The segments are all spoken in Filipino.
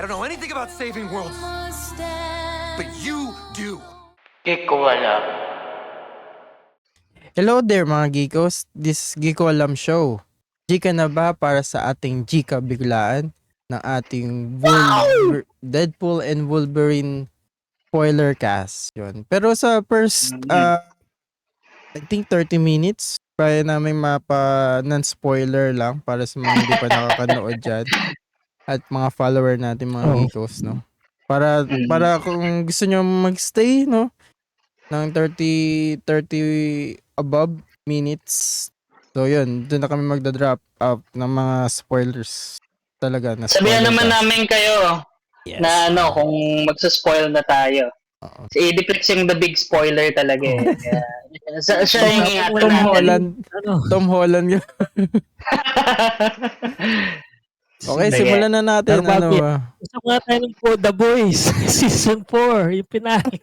I don't know anything about saving worlds, but you do. Giko Alam. Hello there mga Geekos, this is Geeko Alam Show. Gika na ba para sa ating Gika biglaan ng ating Deadpool and Wolverine spoiler cast? Yun. Pero sa first, I think 30 minutes, kaya namin mapa non-spoiler lang para sa mga hindi pa nakakanood dyan at mga follower natin mga Geekos, no? Para kung gusto nyo magstay, no? Ng 30 above minutes. So yun, doon na kami magda-drop up ng mga spoilers. Talaga na Sabihan naman namin kayo na kung magsa-spoil na tayo. Si Ediplex yung the big spoiler talaga eh. Siya yung ingatan Tom natin. Holland. Tom Holland yun. Okay, simulan na natin. Gusto nga tayo ng The Boys, Season 4, yung pinali.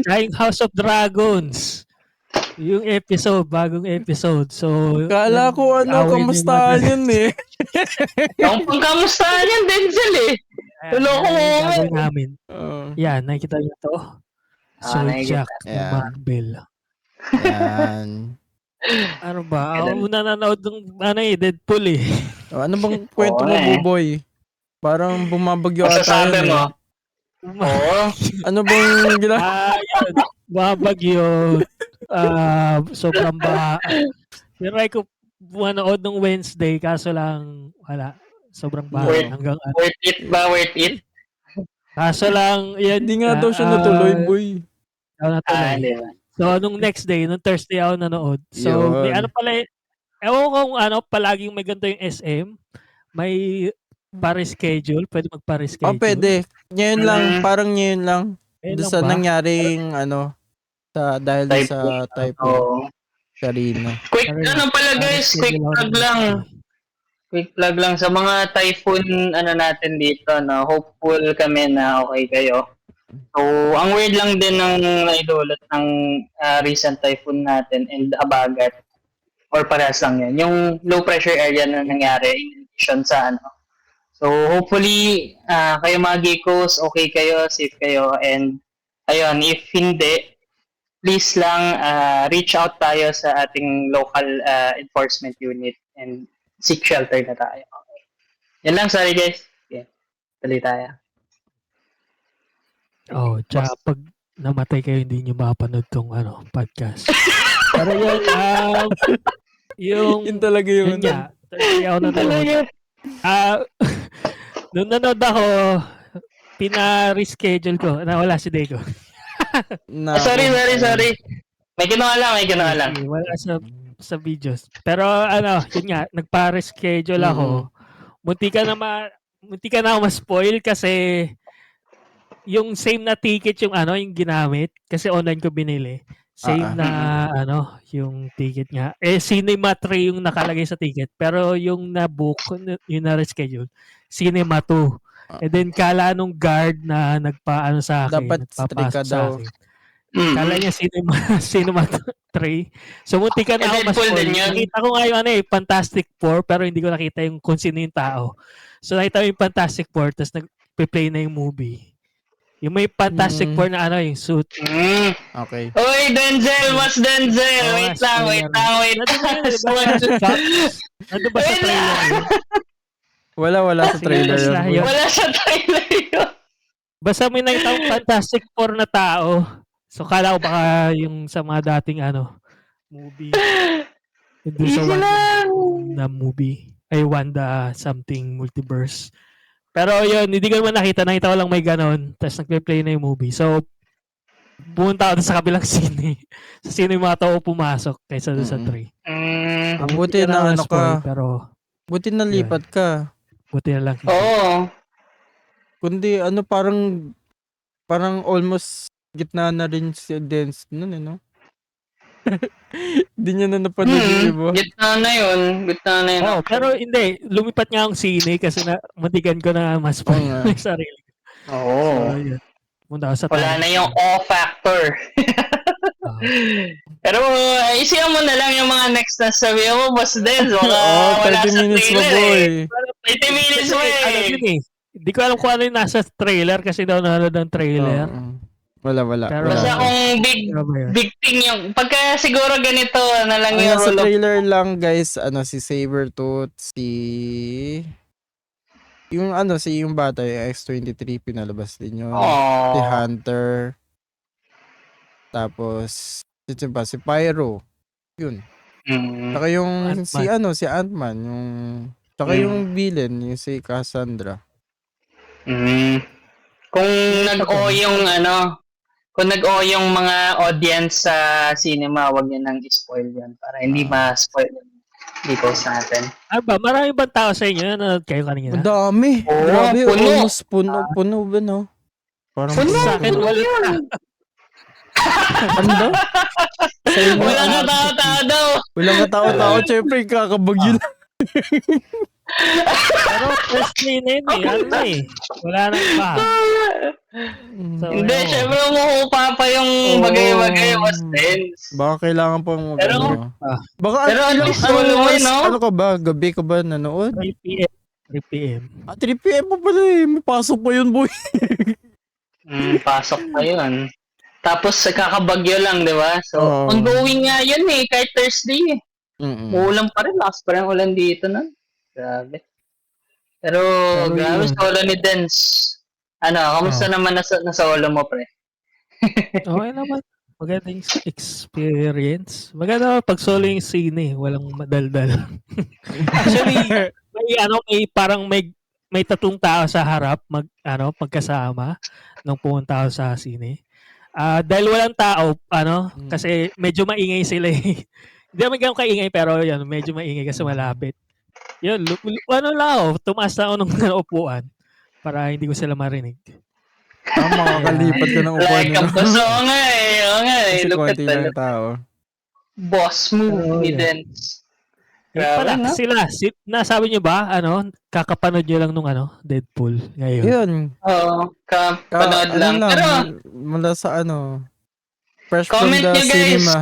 Trying House of Dragons. Yung bagong episode. So, kala ko kamustahan yun eh. Yung pangkamustahan yan, Denzel eh. Tuloko mo namin. Yan, nakikita niyo to. Jack ng Marvel. Yan. Ano ba? Ako nanonood ng Deadpool eh. Ano bang kwento mo, Buboy? Parang bumabagyo ata yun. mo? Oo. Ano bang Yan. Bumabagyo. Sobrang baha. Pero ay ko manood nung Wednesday, kaso lang, wala. Sobrang baha. Hanggang Worth it ba? Worth it? Kaso lang, yan. Hindi nga daw siya natuloy, boy. Natuloy. So, nung next day, nung Thursday ako nanood. So, may ewan ko kung palaging may ganito yung SM. May pa-reschedule. Pwede magpa-reschedule. Pwede. Ngayon lang, parang ngayon lang. Doon sa nangyaring, dahil sa typhoon. Karina. Quick pala guys, quick plug lang sa mga typhoon natin dito, no. Hopeful kami na okay kayo. So, ang weird lang din ng naidulot ng recent typhoon natin and Abagat, or parehas lang yan, yung low pressure area na nangyari in addition sa So, hopefully, kayo mga geekos, okay kayo, safe kayo, and ayun, if hindi, please lang reach out tayo sa ating local enforcement unit and seek shelter na tayo. Okay. Yan lang, sorry guys. Yeah. Tuloy tayo. Tsaka pag namatay kayo, hindi nyo mapanood tong podcast. Pero yun talaga yung ako nanonood. Nung nanood ako, pina-reschedule ko. Nawala si Deco. Sorry. May ginawa lang. Wala sa videos. Pero yun nga, nagpa-reschedule ako. Munti ka na ma-spoil kasi yung same na ticket yung ginamit kasi online ko binili. Same na yung ticket nga. Cinema 3 yung nakalagay sa ticket pero yung na-book, yung na-reschedule, Cinema 2. And then kala nung guard na sa akin, dapat strika daw. Kala niya Cinema 3. So munti ka na ako ma-spoil. Nakita ko nga yung Fantastic Four pero hindi ko nakita yung kung sino yung tao. So nakita ko yung Fantastic Four tapos nag-play na yung movie. Yung may Fantastic Four na yung suit. Okay. Oy, Denzel! What's Denzel? Wait lang. Ano ba sa trailer yun? Wala sa trailer yun. Wala sa trailer yun. Basta may nakita akong Fantastic Four na tao. So kala ko baka yung sa mga dating movie. Doon sa Wanda na movie. Ay, Wanda something multiverse. Pero yun, hindi ko naman nakita ko lang may ganon. Tapos nagpe-play na yung movie. So, pumunta ako sa kabilang sine. Sa sine yung mga tao pumasok kaysa doon sa 3. Ang buti na pero buti na lipat ka. Buti na lang. Oo. Kundi parang almost gitna na rin si Dance nun no? Hindi niya na napanood yung iba. Gitna na yun. Pero hindi. Lumipat nga akong sine kasi matigan ko na mas pa yung sarili. Oo. So, yun. Punta ako sa wala na yung factor. Pero isiyan mo na lang yung mga next na sabi mo, Boss Denz. Wala 30 minutes sa trailer boy. Pero 80 minutes mo Ano eh. yun eh. Hindi ko alam kung ano yung nasa trailer kasi daw nanonood ng trailer. Oo. Wala. Pero- Basta wala. kung Ano ba yun? big thing yung, pagka siguro ganito na lang Ang yung nasa rule of, trailer lang guys, si Sabretooth, yung bata, yung X-23, pinalabas din yun. Si oh, Hunter. Tapos, ito ba, si Pyro. Yun. Saka yung, Ant-Man. si Ant-Man, saka Mm. yung villain, yung si Cassandra. Kung nag-o yung kung nag-o yung mga audience sa cinema, wag niyo nang i-spoil yan para hindi ma-spoil yung details natin. Ano ba? Marami bang tao sa inyo? Nanonood kayo kanina? Ang dami. Oo, Grabe, puno. almost puno ba, no? Parang Puno, Sa akin, puno wala yun. Ano daw? Sa inyo, Walang katao-tao daw. walang katao-tao, syempre, kakabagyo lang. Pero first day na yun eh. Ano na eh. Wala nang iba. So, Hindi, ewan ko. syempre umuupa pa yung Oo. bagay-bagay was tense. Baka kailangan pang Pero- Baka pero at least wala eh, no? ano ka ba? Gabi ka ba nanood? 3 p.m. 3 p.m. 3 p.m. pa pala eh. May pasok pa yun, boy. Pasok pa yun. Tapos kakabagyo lang, di ba? So, Oo. ongoing nga yun eh, kahit Thursday eh. Mm-mm. Uulan pa rin, lakas pa rin ulan dito na. Grabe. Pero grabe, yun. solo ni Dance. Kamusta naman na solo mo, pre? Okay naman. Magandang experience. Maganda pag solo yung scene eh. Walang madaldal. Actually, may tatlong tao sa harap pagkasama nung pumunta ako sa sine. Dahil walang tao, kasi medyo maingay sila eh. Hindi naman ganun kaingay pero yan, medyo maingay kasi malapit. Yun, tumaas na ako ng upuan para hindi ko sila marinig. Makakalipat ka ng upuan Like nyo. ang baso nga eh. Oo nga eh. Kasi Look at konti lang that. tao. Boss move ni yeah. Dance. Yun Grabe, pala, no? nasabi nyo ba, kakapanood nyo lang nung Deadpool ngayon? Yun. Oo, kapanood lang. Pero, mula sa fresh from Comment the nyo, guys. cinema.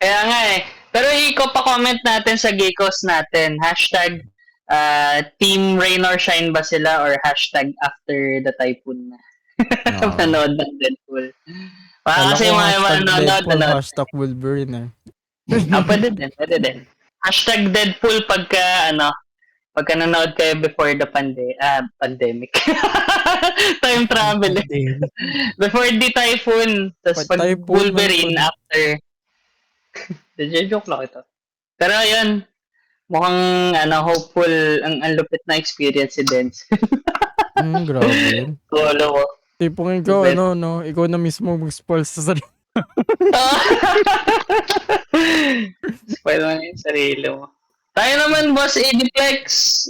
kaya nga eh. Pero i-comment natin sa Geekos natin. Hashtag Team Rain or Shine ba sila or hashtag After the Typhoon na. Panood ng Deadpool. Kala Kasi ko mga hashtag manonood. Deadpool, hashtag Wolverine eh. Pwede din. Hashtag Deadpool pagka nanonood kayo before the pandemic. Time travel. Before the typhoon. Tapos pag Typhoon Wolverine man. after. Joke lang ito. Pero yun, mukhang hopeful, ang lupit na experience si Dance. Grabe yun. Solo ko. Tipong ikaw, Lupit. ikaw na mismo mag-spoil sa sarili. Spoil mo yung sarili mo. Tayo naman, Boss Ediplex.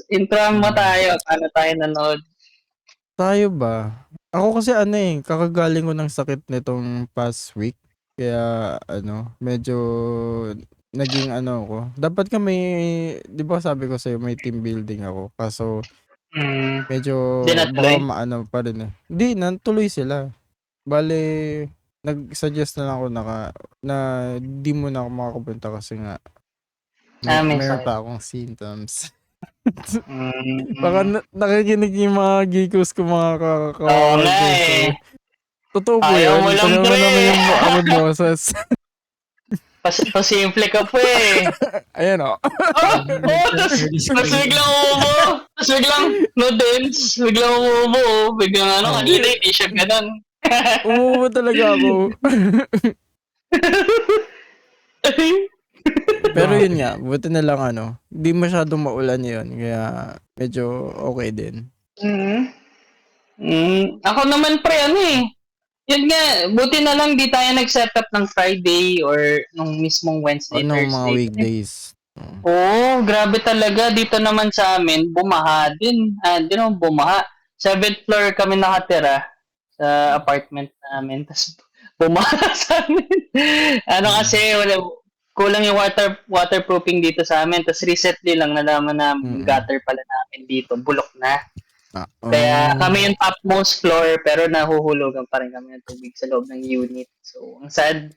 Intro mo tayo. Paano tayo nanood? Tayo ba? Ako kasi kakagaling ko ng sakit nitong past week. Kaya medyo naging ko. Dapat kami, di ba sabi ko sa'yo may team building ako. Kaso medyo Di natuloy? baka pa rin eh. Hindi, natuloy sila. Bale, nag-suggest na lang ako na di mo na ako makapunta kasi nga may meron sakit. pa akong symptoms. Mm. Baka nakikinig yung mga geekos ko mga Oo nga eh. Totoo po Ayaw yun. mo lang, Tanong mo pre. naman yung ako boses. Pasimple ka po eh. Ayan o. Tapos biglang umubo. Tapos biglang no dance. Biglang umubo. Biglang kanina hindi siya ganun. Umubo talaga ako. Pero yun nga, buti na lang di masyadong maulan yun. Kaya medyo okay din. Ako naman pre yun nga, buti na lang di tayo nag-set up ng Friday or nung mismong Wednesday, Thursday. Mga weekdays. Oo, grabe talaga. Dito naman sa amin, bumaha din. Hindi naman bumaha. 7th floor kami nakatira sa apartment namin. Tapos bumaha sa amin. Kasi kulang yung waterproofing dito sa amin. Tapos recently lang nalaman namin yung gutter pala namin dito. Bulok na. Kaya kami yung topmost floor pero nahuhulugan pa rin kami ng tubig sa loob ng unit. So, ang sad.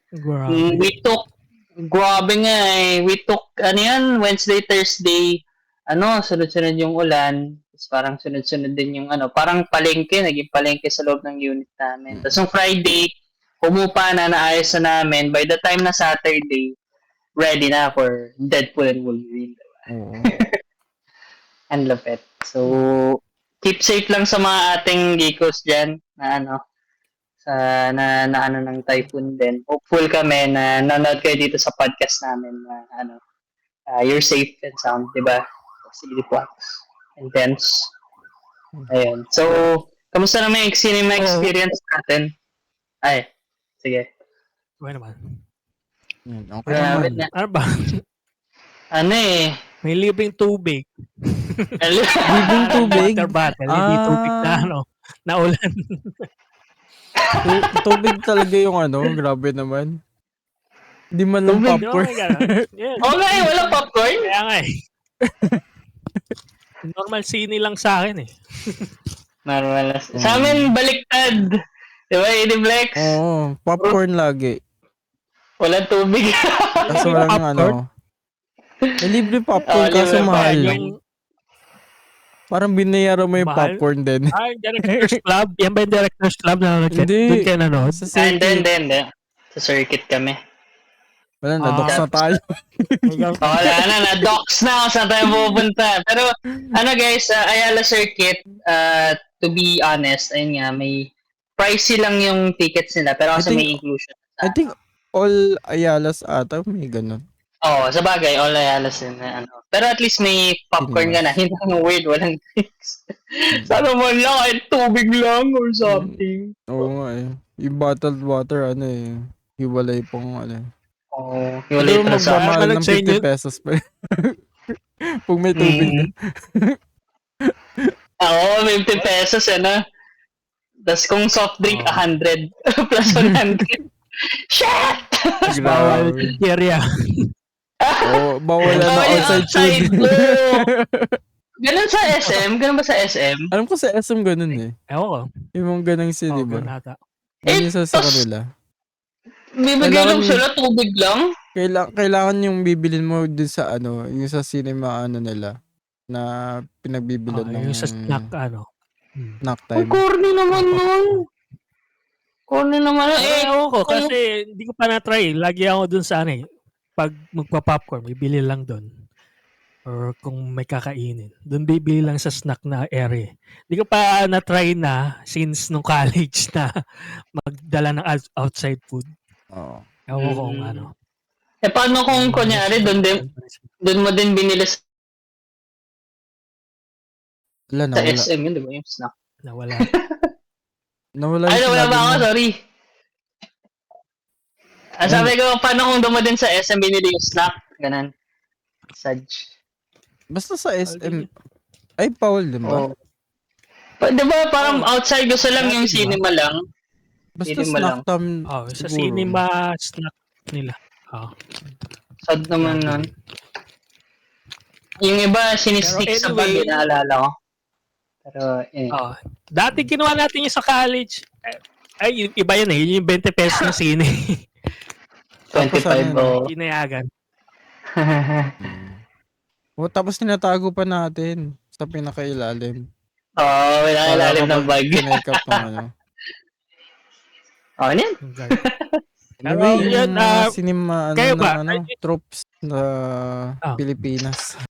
Grabe nga We took, Wednesday, Thursday, sunod-sunod yung ulan. Tapos parang sunod-sunod din yung parang palengke, naging palengke sa loob ng unit namin. Tapos yung Friday, humupa na, naayos na namin. By the time na Saturday, ready na for Deadpool and Wolverine. Oo. Ang lapit. So, keep safe lang sa mga ating geekos dyan na ng typhoon din. Hopeful kami na nanonood kayo dito sa podcast namin na you're safe and sound, di ba? Silipwax. Intense. Ayun. So, kamusta naman yung cinema experience natin? Ay, sige. Okay naman. Okay Grabe naman. na. Ano ba? May May libreng tubig. Libreng tubig? Water bottle. Hindi tubig na ulan. Tubig talaga yung grabe naman. Hindi man lang Tubig, popcorn. Yes. Okay, wala popcorn? Kaya nga eh. Normal sini lang sa akin eh. Normal. Sa amin, baliktad. Di ba, Ediblex? Oo, popcorn lagi. Walang tubig. Kaso walang Popcorn? Libre popcorn kaso libre mahal. popcorn. Parang binayaran mo yung Mahal? popcorn din. Yung Director's Club? Yan ba yung Director's Club na Hindi. doon kayo nanood? Sa Hindi. Sa circuit kami. Wala, na-dox na tayo. Wala na-dox na ako saan tayo pupunta. Pero, guys, Ayala Circuit, to be honest, ayun nga, may pricey lang yung tickets nila, pero kasi may inclusion. I think all Ayalas ata may ganun. Sa bagay, all Ayalas din na Pero at least may popcorn ka na. Hindi ang weird, walang drinks. Sana mo lang, kahit tubig lang or something. Oo nga eh. Yung bottled water, hiwalay pong Hiwalay Pero para sa magmamahal ng sa inyo? 50 pesos pa. Pag may tubig na. May 50 pesos, Tapos kung soft drink, 100 plus 100. Shit! Bawal Grabe. area. Bawal na outside food. Ganun sa SM? Ganun ba sa SM? Alam ko sa SM ganun eh. Ewan ko. Yung mga ganang city Ganun ba? ata. Ganun yung sa kanila. Bibigay lang sila tubig lang? Kailangan yung bibilin mo dun sa yung sa cinema nila na pinagbibilan ng Yung sa snack snack Ang time. corny naman nun. Corny naman nun. Ewan ko kasi hindi ko pa na-try. Lagi ako dun sa pag magpa-popcorn, bibili lang dun. Or kung may kakainin. Dun bibili lang sa snack na area. Hindi ko pa na-try na since nung college na magdala ng outside food. Oo. Ewan ko kung Paano kung kunyari, dun mo din binili sa Nawala. SM yun, di ba yung snack? Nawala. Nawala Ay, yung nawala sinabi ba ako? mo. Sorry. Sabi ko, paano kung dun mo din sa SM binili yung snack? Ganon. Sadge. Basta sa SM. Ay, Paul, di ba? Oh. Di ba parang outside gusto lang yung cinema lang? Basta Cinema snack lang. time Sa siguro. cinema snack nila. Sad naman nun. Yung iba, sinistick Pero sa bag, anyway, naalala ko. Pero, Dati ginawa natin yung sa college. Ay, iba yan eh. Yung 20 pesos na sine. 25 o. Inayagan. Tapos tinatago pa natin sa pinakailalim. Pinakailalim ng bag. Kinake up ng Ano yan? Anyway, Yan, yung cinema, kayo ba? tropes na Pilipinas.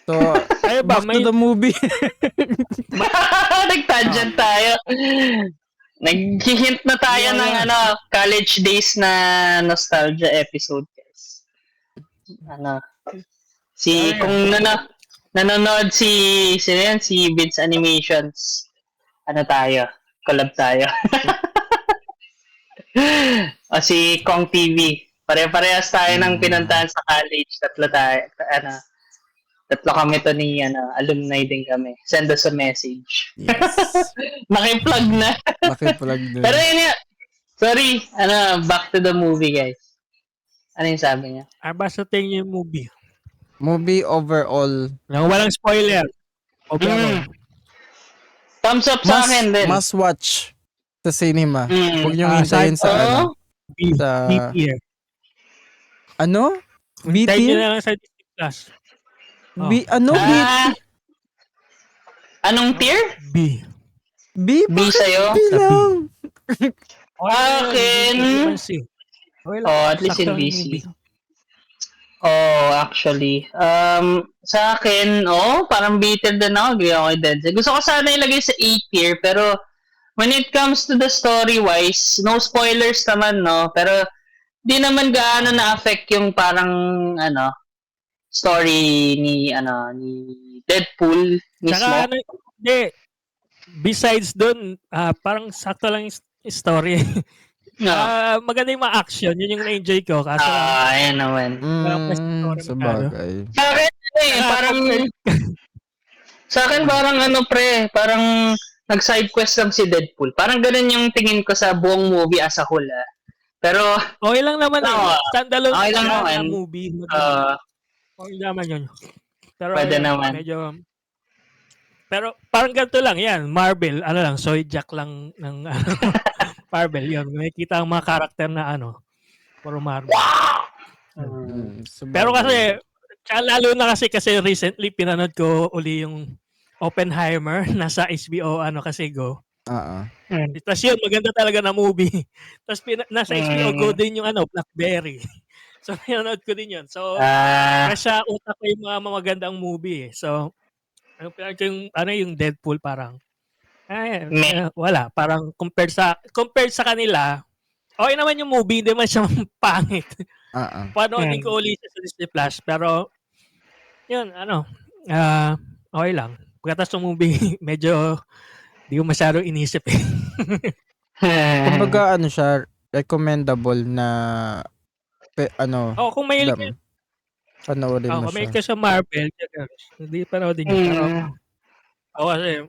So, Kayo ba? back to the movie. Nag-tangent tayo. Nag-hint na tayo ng college days na nostalgia episode, guys. Kung nanonood si Vince Animations, collab tayo. O si Kong TV. Pare-parehas tayo ng pinuntahan sa college. Tatlo kami to ni alumni din kami. Send us a message. Yes. Naki-plug na. Naki-plug din. Pero yun nga. Sorry. Back to the movie, guys. Ano yung sabi niya? Ba sa tingin yung movie? Movie overall. Walang spoiler. Thumbs up sa akin din. Must watch sa cinema. Huwag niyong hintayin sa sa B-tier. ano? Hintayin nyo B-tier? na lang sa Disney Plus. Ano? Ah, anong tier? B. B? B sa'yo? B lang. Akin? Hindi man C. Okay lang. Oh, at least in Sakto lang BC. yung B. Oh, actually. Sa akin, parang bitter din ako. Agree ako kay Denzel. Gusto ko sana ilagay sa A tier, pero when it comes to the story-wise, no spoilers naman, no? Pero di naman gaano na-affect yung parang, story ni Deadpool mismo. Tsaka hindi. Besides dun, parang sakto lang yung story. No. Maganda yung mga action. Yun yung na-enjoy ko. Kaso Ayan naman. Sa bagay. Sa akin, parang sa akin parang parang nag-side quest lang si Deadpool. Parang ganun yung tingin ko sa buong movie as a whole. Pero okay lang naman standalone okay lang naman. na movie. Okay naman yun. Pero pwede naman. Medyo pero parang ganito lang yan. Marvel, soy jack lang ng Marvel yun. Nakikita ang mga karakter na puro Marvel. Pero kasi lalo na kasi recently pinanood ko uli yung Oppenheimer nasa HBO kasi Go. Tapos yun, maganda talaga na movie. Tapos nasa HBO Go din yung Blackberry. So pinanood ko din yun. So nasa utak ko yung mga magandang movie. So pinanood ko yung Deadpool parang wala, parang compared sa kanila, okay naman yung movie, hindi man siya pangit. Panoodin ko ulit sa Disney Plus, pero yun, okay lang. Pagkatapos ng movie, medyo di ko masyado inisip eh. Kumbaga siya, recommendable na kung may panoorin mo kung may siya. ka sa Marvel, hindi panoodin nyo. Pero kasi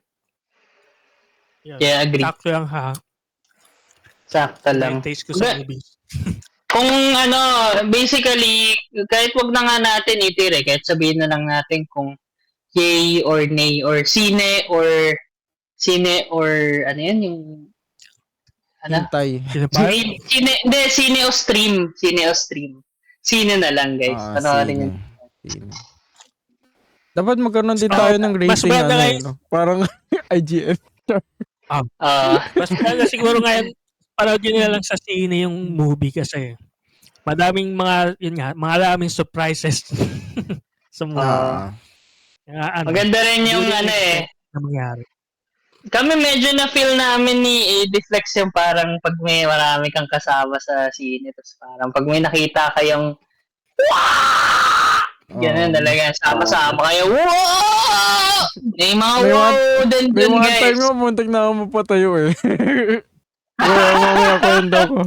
Yeah, agree. sakto lang Sakto lang. taste ko sa movies. Kung basically, kahit wag na nga natin itire, kahit sabihin na lang natin kung yay or nay, or sine or yung Hintay. Sine o stream. Sine na lang, guys. Panoorin yun. Dapat magkaroon din tayo ng rating parang IGF. Mas maganda siguro ngayon panoodin nila lang sa sine yung movie kasi madaming maraming surprises sa movie. Maganda rin yung na mangyari. Kami medyo na-feel namin ni Ediflex yung parang pag may marami kang kasama sa sine, tapos parang pag may nakita kayong ganun talaga, sama-sama kayo. Wow! May mga din may mga guys. time mo, muntik na ako mapatayo eh. Mamaya kwento ko.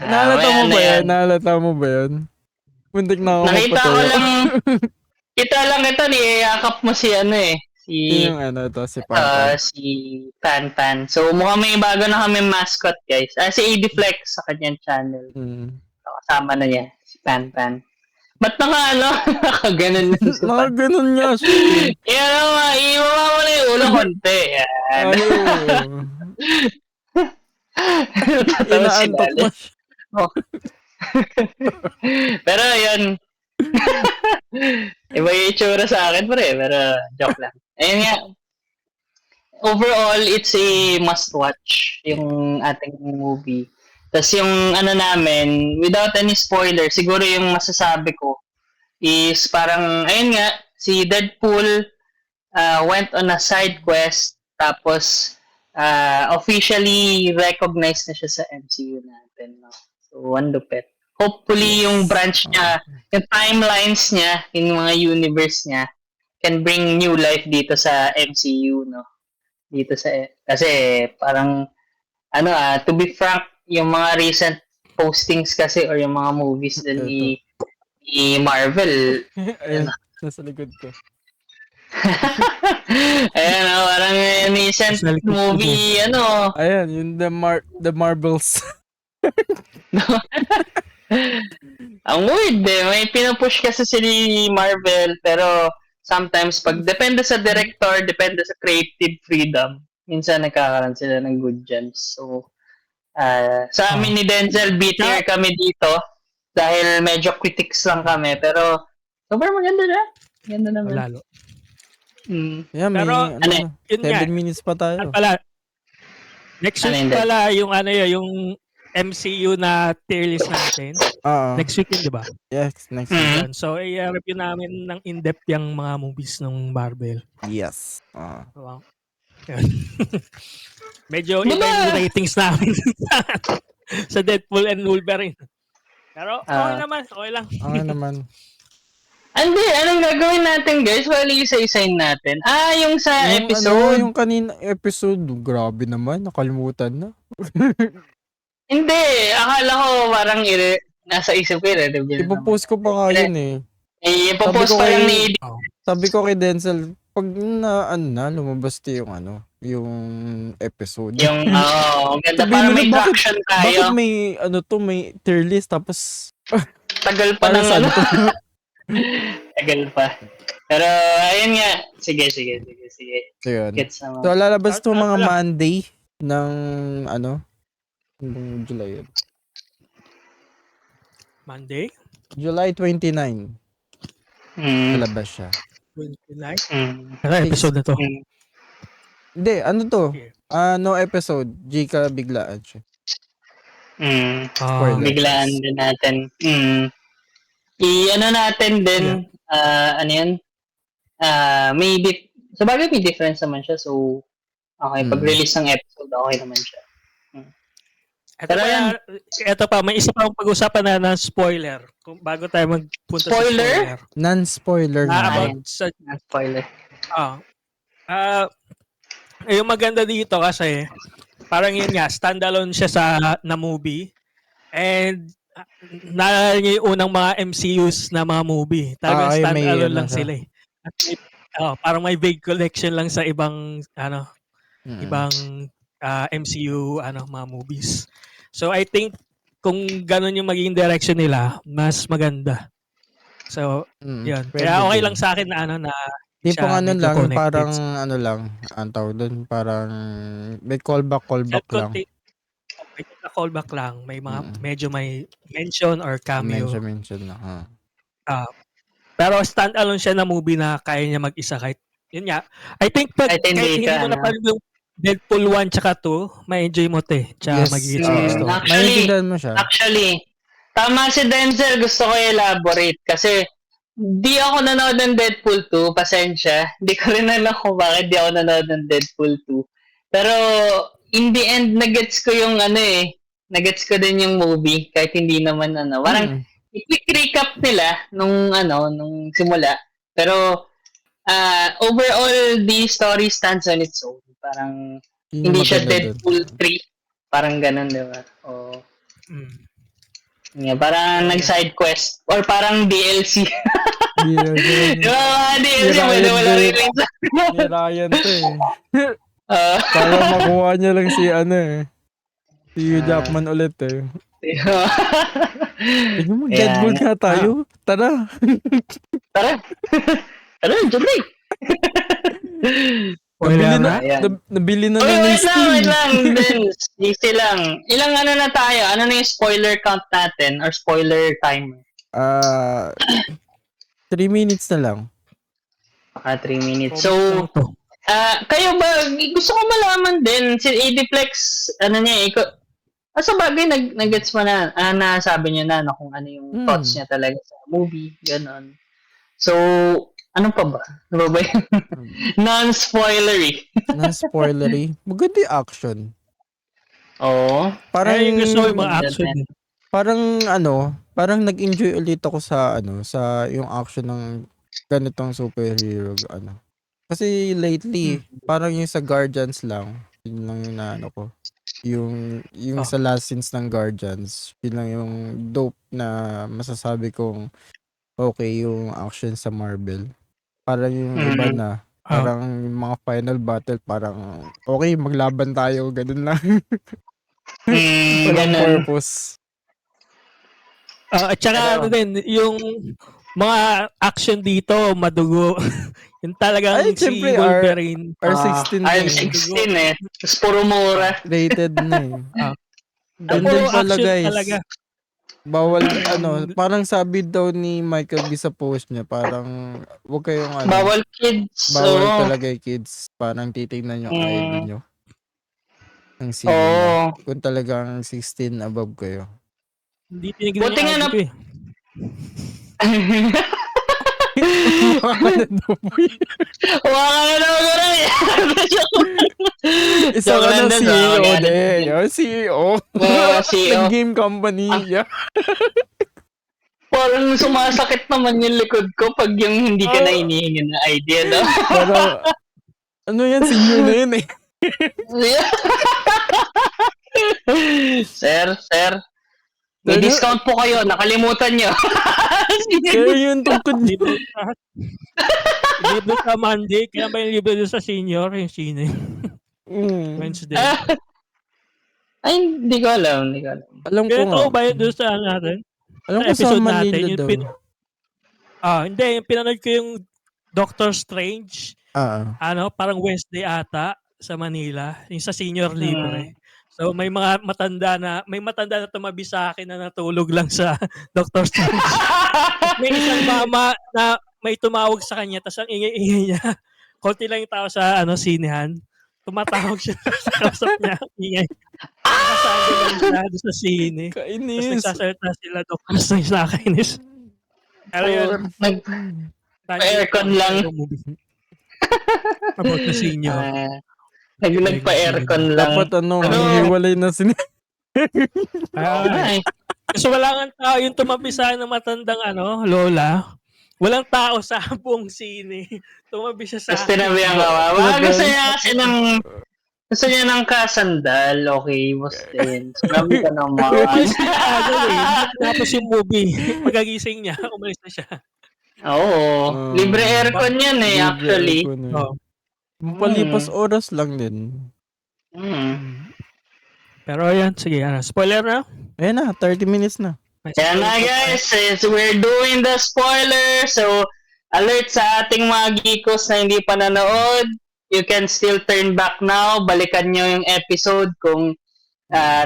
Naalata mo ba yan? Muntik na ako mapatayo. Kita lang ito, niyayakap mo si si Pan. Si Pan. So, mukhang may bago na kami mascot, guys. Si Ediflex sa kanyang channel. Kasama na niya, si Pan. Ba't nakaganon na siya? Nakaganon niya siya. Iiwa mo na yung ulo konti. Inaantok mo siya. Pero yun. Iba yung itsura sa akin, pero joke lang. Ayun nga. Overall, it's a must-watch yung ating movie. Tapos yung namin, without any spoiler, siguro yung masasabi ko is parang, ayun nga, si Deadpool went on a side quest, tapos officially recognized na siya sa MCU natin. No? So, one lupit. Hopefully, yung branch niya, yung timelines niya, yung mga universe niya, can bring new life dito sa MCU, no? Kasi parang, to be frank, yung mga recent postings kasi or yung mga movies din ni Marvel. Ayun, nasa likod ko. Ayan, parang recent movie, Ayan, yung The Marvels. Ang weird may pinupush kasi si Marvel, pero sometimes depende sa director, depende sa creative freedom, minsan nagkakaroon sila ng good gems. So, sa amin ni Denzel, bitter kami dito dahil medyo critics lang kami, pero super maganda na. Ganda naman. Lalo. Yeah, may Pero, ano, Yun nga, 7 minutes pa tayo. pala, next Ano week yun, pala yung ano yun, yung MCU na tier list natin. Oo. Next week yun, di ba? Yes, next Mm. week. Yan. So, i-review namin ng in-depth yung mga movies ng Marvel. Yes. Wow. Yan. Medyo iba Diba? yung ratings namin sa Deadpool and Wolverine. Pero okay naman, okay lang. Okay naman. Hindi, anong gagawin natin guys? Wali isa-isain natin. Yung sa Yung episode. yung kanina episode, grabe naman, nakalimutan na. Hindi, akala ko parang nasa isip ko i-review. Ipopost ko pa nga yun eh. Ipopost Sabi ko pa lang kay- ni Eddie. Sabi ko kay Denzel, pag lumabas yung yung episode. Yung, ang ganda. Sabihin Parang mo may na, traction tayo. Bakit may, may tier list, tapos, Tagal pa para ng saan ano. to? Tagal pa. Pero, ayun nga. Sige. So, yun. Gets naman. So, lalabas to mga Wala. Monday ng, ng July yun. Monday, July 29, lalabas siya. 29. Ano episode na to? Hindi, ano to? Okay. No episode. Gika biglaan siya. Spoiler. Biglaan din natin. I-ano natin din, ano yan? Sa bagay may difference naman siya. So, okay, pag-release ng episode, okay naman siya. Ito pa, may isa pa akong pag-usapan na spoiler. Kung bago tayo magpunta Spoiler? sa spoiler. Non-spoiler Na naman. about sa Spoiler. yung maganda dito kasi parang yun nga, standalone siya na movie. And naalala niyo yung unang mga MCUs na mga movie. Talagang may standalone ano lang siya. sila eh. At parang may vague collection lang sa ibang ibang MCU mga movies. So I think kung ganun yung magiging direction nila, mas maganda. So, yun. Pwede Kaya okay din. lang sa akin na na Tipong siya ano medyo lang, connected. parang ang tawag doon, parang may callback lang. May callback lang. May mga medyo may mention or cameo. Mention lang. Pero stand-alone siya na movie na kaya niya mag-isa kahit yun nga. I think Kahit kahit hindi hindi ka, mo napanood yung Deadpool 1 tsaka 2, may enjoy mo tsaka magiging gusto. Maintindihan mo siya. Actually, tama si Denzel. Gusto ko i-elaborate kasi di ako nanood ng Deadpool 2. Pasensya. Di ko rin alam kung bakit di ako nanood ng Deadpool 2. Pero, in the end, nagets ko yung nagets ko din yung movie kahit hindi naman Parang, quick recap nila nung simula. Pero, overall, the story stands on its own. Parang, Yun hindi yung siya maganda Deadpool 3. Parang ganun, di ba? Yeah, parang nag-side quest. Or parang DLC. Di ba mga DLC? Wala rin sa... Ni Ryan to eh. Ah. Para makuha niya lang si si Hugh Jackman ulit eh. Tignan mo, Deadpool nga tayo. Tara. Tara, July. Nabili na Wait Steam. lang. Then, easy lang. Ilang na tayo? Ano na yung spoiler count natin? Or spoiler timer? 3 minutes na lang. 3 minutes. So, kayo ba, gusto ko malaman din, si Ediplex, sa bagay, nag-gets mo na, nasabi niyo na kung ano yung thoughts niya talaga sa movie, gano'n. So, ano pa ba? Ano ba yung non-spoilery? Non-spoilery. Maganda yung action. Oo. Parang yung gusto ko yung mga action. Parang nag-enjoy ulit ako sa yung action ng ganitong superhero Kasi lately, parang yung sa Guardians lang, yun lang yung naano ko. Yung sa last scenes ng Guardians, yun lang yung dope na masasabi kong okay yung action sa Marvel. Parang yung iba na, parang yung mga final battle, parang okay, maglaban tayo, ganun lang. Walang purpose. At saka yung mga action dito, madugo. Yung talagang si Wolverine. R16 R16 eh. Tapos puro mura. Rated na eh. Puro Ganda pala action guys. talaga. Bawal, parang sabi daw ni Michael B sa post niya, parang, huwag kayong, Bawal kids. bawal Oo. talaga yung kids. Parang titignan yung ID nyo. Ang sino Oo. nyo. Kung talagang 16 above kayo. Hindi tinignan Buti yung nga ID na... ko eh. Wala na daw ko rin. Isang Joke lang din, CEO oh, din. Yung CEO. CEO. Ng game company. Yeah. Parang sumasakit naman yung likod ko pag yung hindi ka na hinihingi na idea, no? Parang, ano yan, senior na yun eh. Sir, may Ano? discount po kayo, nakalimutan nyo. Kaya yun tungkod Libre sa Monday. Kaya ba yung libre doon sa senior? Yung senior. Wednesday. Ay, hindi ko alam. Alam ko Kaya nga. ito ba yun doon sa natin? Alam Sa ko sa episode Manila natin, daw. Hindi. Yung pinanood ko yung Doctor Strange. Parang Wednesday ata sa Manila. Yung sa senior libre. So may matanda na tumabi sa akin na natulog lang sa Doctor Strange. May isang mama na may tumawag sa kanya tapos ang ingay-ingay niya. Konti lang yung tao sa sinehan. Tumatawag siya sa kausap niya. Ingay. Nakasabi lang siya doon sa sine. Tapos Kainis. nagsasalita sila Doctor Strange na kainis. Pero yun. Nagpa-aircon lang. About the senior. Nagpa-aircon lang. Dapat hiwalay na sila. So wala nga tao yung tumabi sa ng matandang lola. Walang tao sa buong sine. Tumabi siya sa Tapos tinabi ang kawawa. Gusto niya ng kasandal. Okay, Mustin. Sinabi ka naman. Tapos yung movie, pagkagising niya, umalis na siya. Oo. Libre aircon yan actually. Palipas oras lang din. Pero ayan, sige. Spoiler na? Ayan na, 30 minutes na. Yan na guys, we're doing the spoiler. So, alert sa ating mga geekos na hindi pa nanood. You can still turn back now. Balikan nyo yung episode kung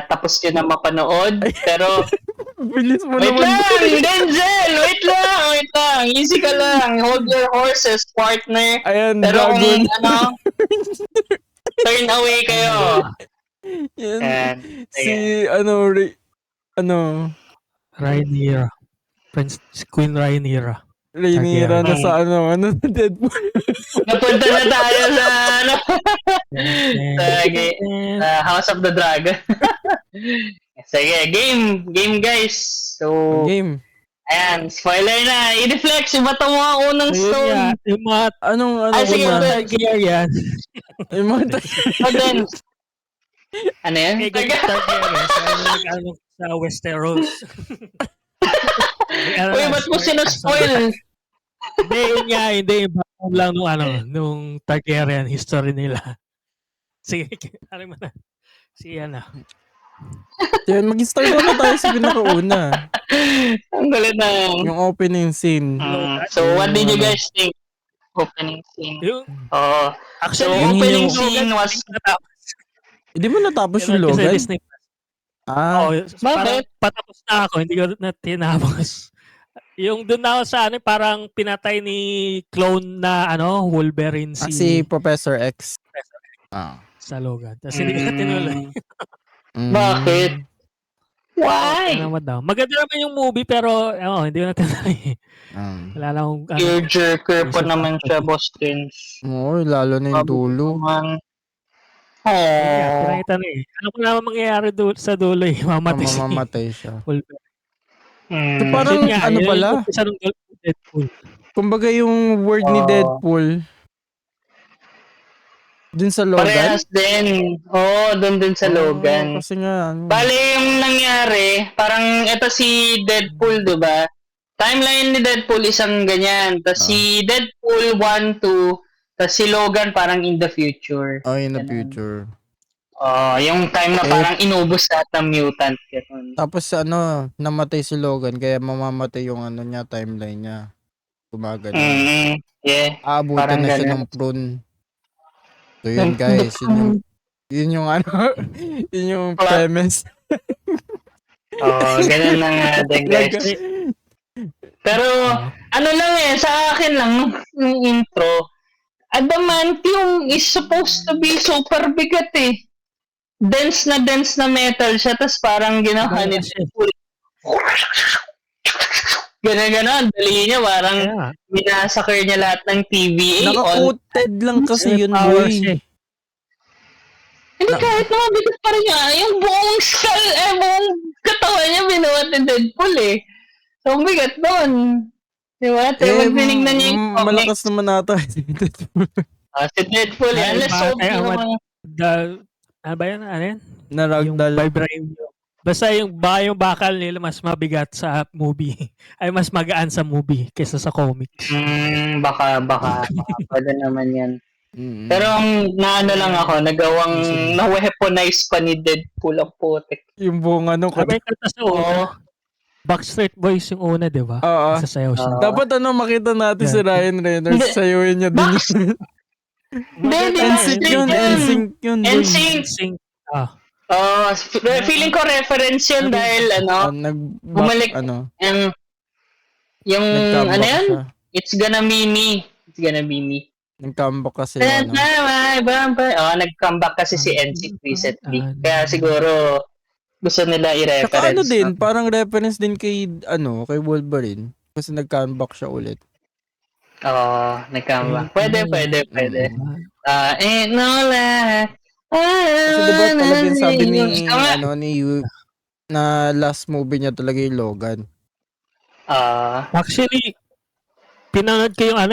tapos nyo na mapanood. Pero, Bilis mo wait naman. lang, Denzel! Wait lang! Easy ka lang. Hold your horses, partner. Ayan, Pero dragon. kung turn away kayo. Yan. Sige. Rhaenyra. Queen Rhaenyra. Rhaenyra na sa Deadpool. Napunta na tayo sa House of the Dragon. Sige, game guys. So, Game. ayan, spoiler na. I-deflex, iba mo ang unang stone. Yung mga sige, Targaryen. Yung mga then, ano yan? Targaryen. Sa Westeros. Uy, ba't mo sinuspoil? Hindi. Background lang nung Targaryen history nila. Sige, alam mo na. Yan, mag-start na tayo sa pinakauna. Ang galit na. Yung opening scene. So, what did you guys think? Opening scene. Actually, so, opening scene was... Hindi mo natapos yung Logan? Bakit? Patapos na ako, hindi ko na tinapos. Yung doon na ako sa parang pinatay ni clone na Wolverine si Professor X. Sa Logan. Tapos hindi ko na tinuloy. Bakit? Why? Maganda naman yung movie pero hindi ko na tinuloy. Wala lang akong... Tearjerker pa naman siya, Boston. Oo, lalo na yung dulo. Pinakita na Ano ko naman mangyayari sa dulo Mamamatay siya. So, parang pala? Kumbaga yung word ni Deadpool dun sa Logan? Parehas din. Dun din sa Logan. Kasi nga, Bale, yung nangyari, parang ito si Deadpool, diba? Timeline ni Deadpool isang ganyan. Tapos si Deadpool 1, 2, tapos si Logan parang in the future. In the future. Yung time na parang inubos lahat ng mutant. Tapos namatay si Logan, kaya mamamatay yung niya, timeline niya. Gumagal. Yeah. Aabutan na siya ng prune. So yun guys, yun yung yun yung premise. Ganun na nga din, guys. Pero, ano lang sa akin lang, yung intro, adamantium is supposed to be super bigat eh. Dense na metal siya, tapos parang ginawa ni gano'n, dali niya, parang minasakir niya lahat ng TVA. Naka-coated lang kasi yun, power boy. siya. Hindi, kahit na mabigat pa rin niya, yung buong skull, buong katawan niya binuhat ni Deadpool eh. So, ang bigat doon. Diba? Pag tinignan niya yung comics. Malakas naman nata si Deadpool. Si Deadpool yan. Unless sobrang naman. Ano ba yan? Ano yan? Yung Naragdal. vibranium. Basta yung bakal nila mas mabigat sa movie. Ay mas magaan sa movie kaysa sa comics. Baka. Pwede naman yan. Pero ang naano lang ako, nagawang na-weaponize pa ni Deadpool ang putik. Yung buong ano ko. Sabi kata sa Backstreet Boys yung una, di ba? Oo. Sasayaw siya. Dapat makita natin si Ryan Reynolds. Sayuin niya din. Hindi, NSYNC yun. NSYNC. Feeling ko reference yun dahil bumalik yung ano yan? It's gonna be me. Nag-comeback kasi nag-comeback kasi si NSYNC recently. Kaya siguro gusto nila i-reference. Saka din, parang reference din kay Wolverine. Kasi nag-comeback siya ulit. Nag-comeback. Pwede. Ain't no lie. Kasi diba talagang sabi ni na last movie niya talaga yung Logan. Actually, pinanood ko yung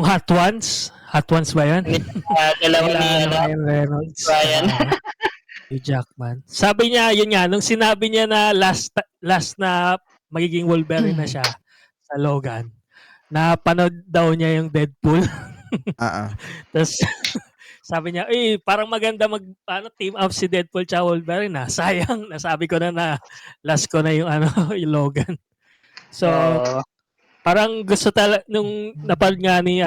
Hot Ones. Hot Ones ba yun? Dalawa ni Ryan Reynolds. Ryan. Si Jackman. Sabi niya, yun nga, nung sinabi niya na last na magiging Wolverine na siya sa Logan, napanood daw niya yung Deadpool. Tapos, sabi niya, parang maganda team up si Deadpool tsaka Wolverine na. Sayang, nasabi ko na last ko na yung yung Logan. So, parang gusto nung napal nga ni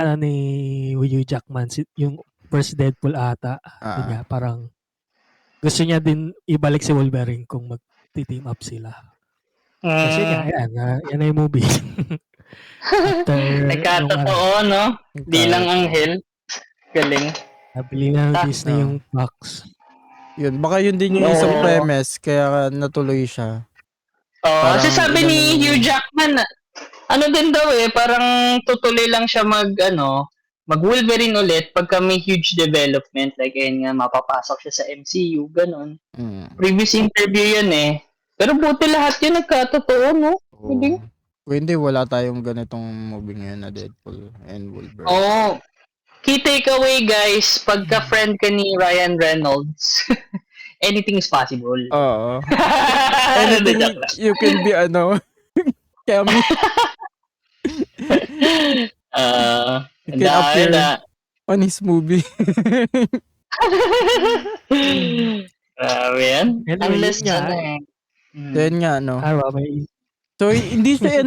Hugh Jackman, yung first Deadpool ata, niya, parang gusto niya din ibalik si Wolverine kung mag-team up sila. Kasi yan na yung movie. Nagkatotoo, no? Di lang anghel. Galing. Nabili na ng Disney yung Fox. Yun, baka yun din yung isang premise, kaya natuloy siya. Kasi sabi ni Hugh Jackman, din daw parang tutuloy lang siya mag-Wolverine ulit pagka may huge development. Like, ayun nga, mapapasok siya sa MCU, ganun. Previous interview yun Pero buti lahat yun nagkatotoo, no? Hindi, wala tayong ganitong movie ngayon na Deadpool and Wolverine. Key takeaway, guys, pagka friend ka ni Ryan Reynolds, anything is possible. Anything you can be, Cammy. You can appear on his movie. Grabe yan. Unless Then nga, So, hindi siya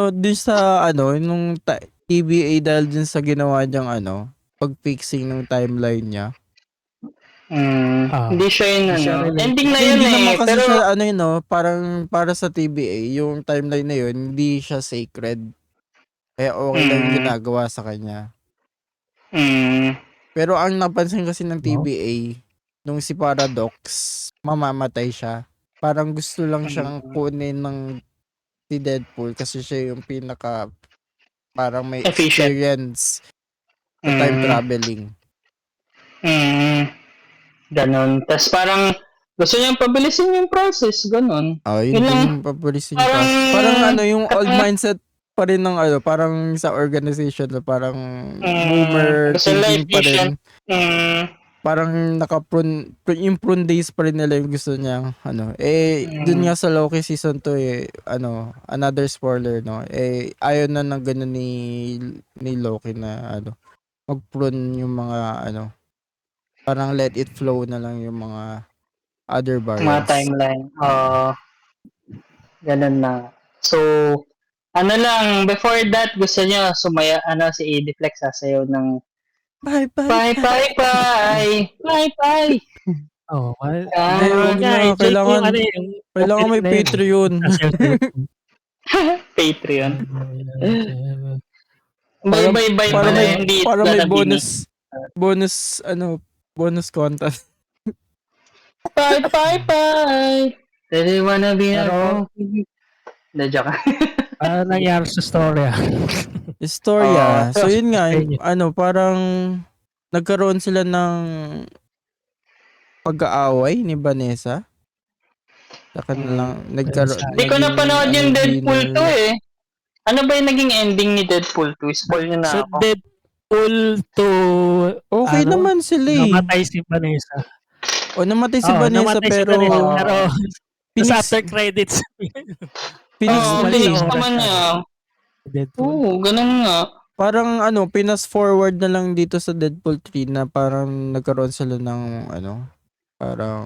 din sa, nung TBA dahil din sa ginawa niyang, pag-fixing ng timeline niya. Hindi siya yun, ending na yun Hindi naman kasi pero siya, parang para sa TBA, yung timeline na yun, hindi siya sacred. Kaya okay lang yung ginagawa sa kanya. Pero ang napansin kasi ng TBA, nung si Paradox, mamamatay siya. Parang gusto lang siyang kunin ng si Deadpool kasi siya yung pinaka parang may experience sa time traveling. Ganon. Tapos parang gusto niyang pabilisin yung process, ganon. Yun yung pabilisin yung process. Parang yung old mindset pa rin ng parang sa organization na parang boomer thinking pa rin. Parang yung prune days pa rin nila yung gusto niya dun nga sa Loki season 2 another spoiler ayaw na ng ganun ni Loki na mag-prune yung mga parang let it flow na lang yung mga other variants. Mga timeline. Ganun na. So, before that gusto niya sumaya si Ediflex sasayaw ng Bye. Oh, well, Hindi, wag nga, na. enjoy ko Kailangan, yung ano eh, yung kailangan may opening na yun eh. Patreon. Patreon. Para, Bye-bye para pala, may, hindi para may lalabini. bonus content. Bye. Do you wanna be a Pero, Na joke. ano nangyari sa storya? Istorya. So, yun nga, sa inyo. parang nagkaroon sila ng pag-aaway ni Vanessa. Sa kanilang, nagkaroon, Hindi ko napanood yung Deadpool 2 dinner. eh. Ano ba yung naging ending ni Deadpool 2? Spoil nyo na Sa ako. Deadpool to Okay naman sila eh. namatay si Vanessa. Namatay si Vanessa namatay pero si Vanessa, pero sa Phoenix, after credits Phoenix Phoenix nila eh. naman niya. Deadpool. Oo, ganun nga. Parang pinas forward na lang dito sa Deadpool 3 na parang nagkaroon sila ng parang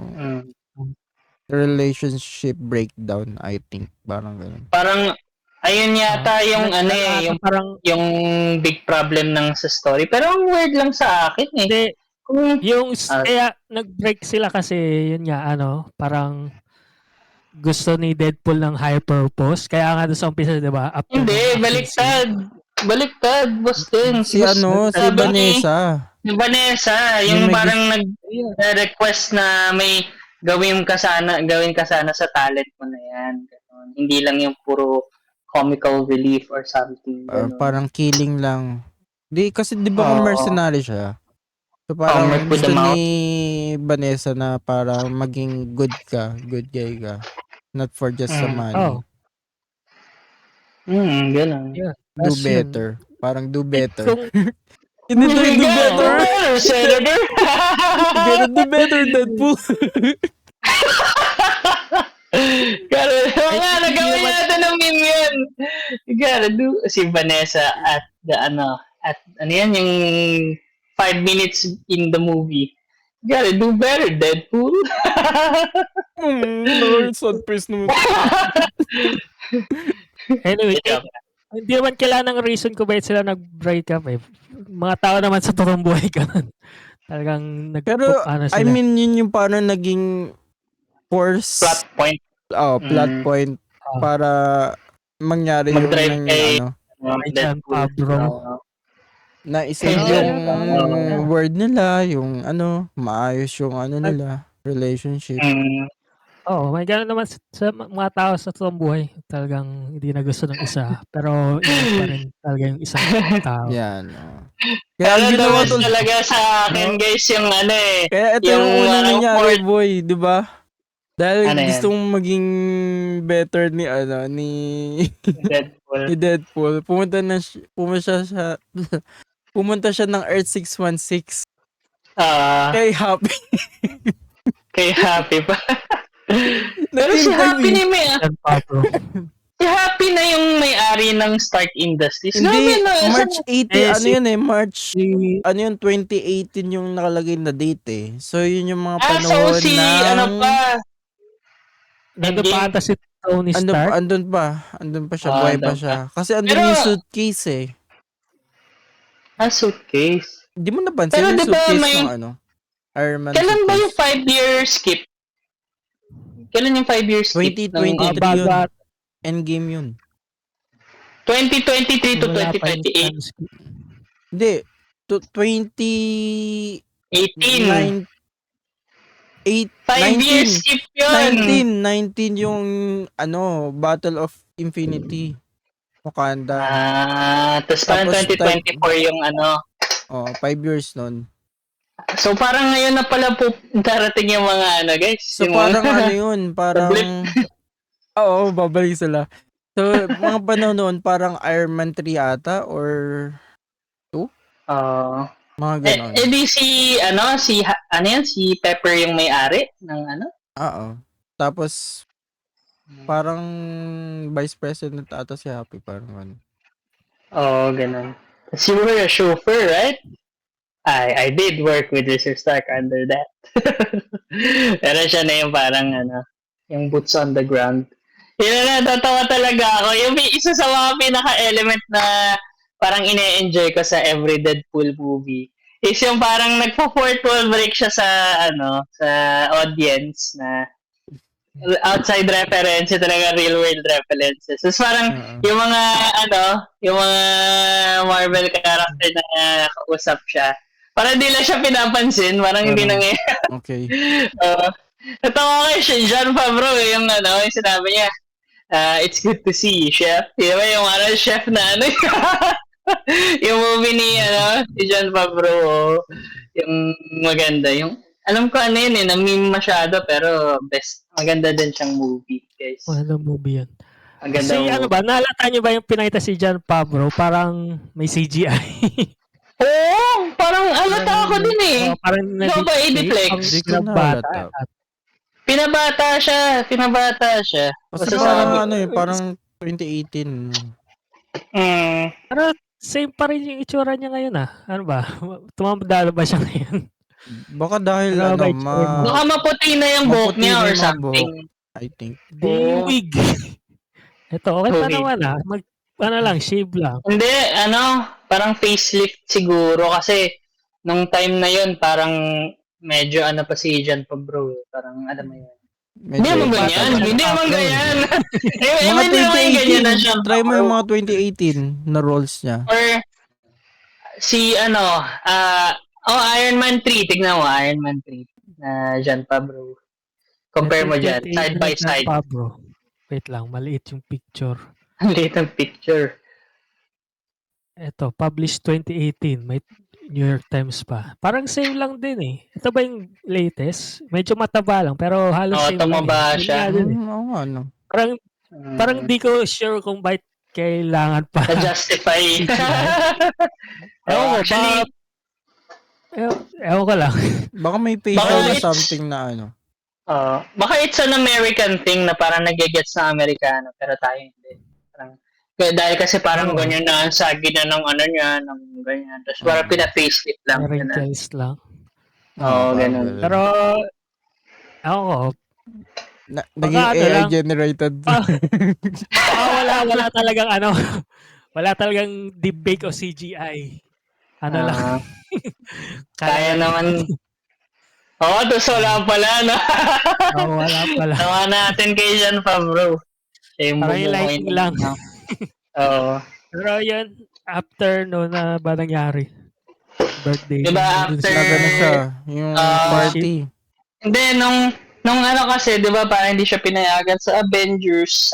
relationship breakdown, I think. Parang ganun. Parang, ayun yata yung yung big problem ng sa story. Pero ang weird lang sa akin eh. Hindi, Kung, kaya nag-break sila kasi yun nga, parang gusto ni Deadpool ng higher purpose. Kaya nga doon sa umpisa, di ba? hindi, baliktad, boss din. Si Vanessa. Si Vanessa, yung parang nag-request na may gawin ka sana sa talent mo na yan. Ganun. Hindi lang yung puro comical relief or something. Parang killing lang. Kasi di ba mercenary siya? So parang gusto ni Vanessa na para maging good guy ka. Not for just some money. Ganun. Yeah, Do better. Parang do better. Kung, Hindi do better. Senator! You gotta do better, Deadpool. Nagawin natin ng meme yun. You gotta do, si Vanessa at yan, yung 5 minutes in the movie. You gotta do better, Deadpool. Sad face naman. anyway, hindi naman kailangan ng reason kung bakit sila nag-break up eh. Mga tao naman sa totoong buhay ganun. Talagang Pero, sila. I mean, yun yung parang naging force. Plot point. Plot point para mangyari yung Pablo. Na isa yung word nila, yung maayos yung nila, relationship. May gano'n naman sa mga tao sa totoong buhay. Talagang hindi na gusto ng isa. Pero ingat pa rin talaga yung isang tao. Yan. Kaya ang ginawa talaga sa akin, guys, yung Kaya ito yung unang nangyari, boy. Di ba? Dahil gusto mong maging better ni Deadpool. ni Deadpool. Pumunta siya ng Earth 616. Kay Happy. Kay Happy pa. Pero si Happy na si Happy na yung may-ari ng Stark Industries. Hindi, March 18, March 2018 yung nakalagay na date eh. So yun yung mga panahon Nandun pa ata si Tony Stark? Andun pa siya, buhay pa siya. Kasi andun yung suitcase eh. Suitcase? Hindi mo napansin yung suitcase ng Iron Man kailan suitcase. ba yung 5-year skip? Kailan yung 5-year skip? 2023 yun. Endgame yun. 2023 to 2028. Hindi. 2018. 5-year skip yun. 19 yung Battle of Infinity. Wakanda. Tapos 2024 yung 5 years nun. So parang ngayon na pala po darating yung mga guys. So parang yun, parang babalik sila. So mga panahon noon parang Iron Man 3 ata or 2? Mga ganon. Di si Pepper yung may-ari ng Tapos parang Vice President ata si Happy, parang ganun. Ganon. You were a chauffeur, right? I did work with Mr. Stark under that. Pero siya na yung parang yung boots on the ground. Yun na, tatawa talaga ako. Yung isa sa mga pinaka-element na parang ine-enjoy ko sa every Deadpool movie is yung parang nagpo-fourth wall break siya sa sa audience na outside reference, talaga real world references. So parang yung mga yung mga Marvel character na kausap siya, parang hindi lang siya pinapansin, parang hindi nangyayari. Okay. Ito kay John Favreau, yung yung sinabi niya, it's good to see you, chef. Diba yung chef na yung movie ni si John Favreau, yung maganda, yung alam ko yun na-meme masyado, pero maganda din siyang movie, guys. Ano movie yun? Maganda Kasi naalata niyo ba yung pinakita si John Favreau? Parang may CGI. Oo, parang alata ako din eh. Parang Ikaw ba, Ediplex? Hindi ko naalata. Pinabata siya. Basta parang parang 2018. Pero same pa rin yung itsura niya ngayon Ano ba? Tumamdalo ba siya ngayon? Baka dahil baka maputi na yung buhok niya or something. I think. Di wig. Ito, okay pa naman lang, shave lang. Hindi, parang facelift siguro kasi nung time na yun parang medyo pa si John Favreau. Parang mo yun. Hindi naman ganyan. Hindi naman ganyan. Mga 2018. Try mo yung mga 2018 na roles niya. Or si Iron Man 3. Tignan mo, Iron Man 3 na John Favreau. Compare mo dyan, side by side. Favreau. Wait lang, maliit yung picture. Maliit ang picture. Ito, published 2018. May New York Times pa. Parang same lang din eh. Ito ba yung latest? Medyo mataba lang, pero halos same lang. Tumaba siya. Parang di ko sure kung bakit kailangan pa. Na-justify. Ewan ko lang. Baka may facial na something na baka it's an American thing na parang nag-gets na Amerikano, pero tayo hindi. Dahil kasi parang ganyan na ang sagi na ng niya, ng ganyan. Tapos parang pina-facelift lang. Wrinkles lang. Oo, ganun. Pero, ako, naging AI generated. Ah. Wala talagang deep bake o CGI. Lang. Kaya naman. Tapos wala pala, no? Wala pala. Tawa natin kay John Favreau. Parang yung lighting lang. Oo. Pero yun, after na ba nangyari? Birthday. Diba after na siya, yung party. Hindi, nung kasi, diba parang hindi siya pinayagan sa Avengers.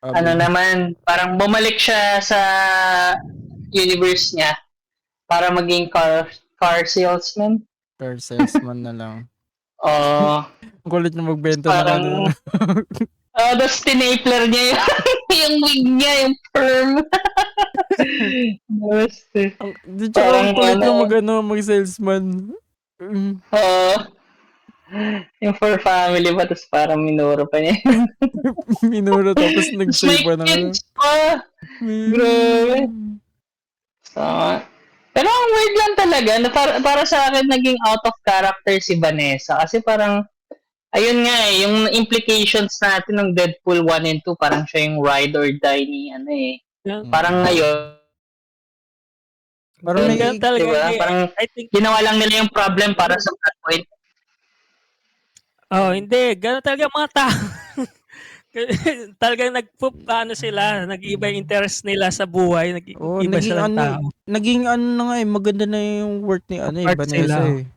Naman, parang bumalik siya sa universe niya para maging car salesman. Car salesman na lang. Ang kulit na magbenta parang, tapos tinapler niya yung wig niya, yung perm. Parang kulit na mag-salesman. Yung for family ba, tapos parang minuro pa niya. Minuro tapos nag-save pa naman. Grabe. Pero ang weird lang talaga, na para sa akin naging out of character si Vanessa. Kasi parang, ayun nga yung implications natin ng Deadpool 1 and 2, parang siya yung ride or die ni Parang ngayon, parang may talaga, diba? Parang ginawa lang nila yung problem para sa plot point. Hindi. Gano'n talaga mga tao. Talagang nag-iba yung interest nila sa buhay. Nag-iba sila ng tao. Naging na nga maganda na yung work ni Vanessa eh.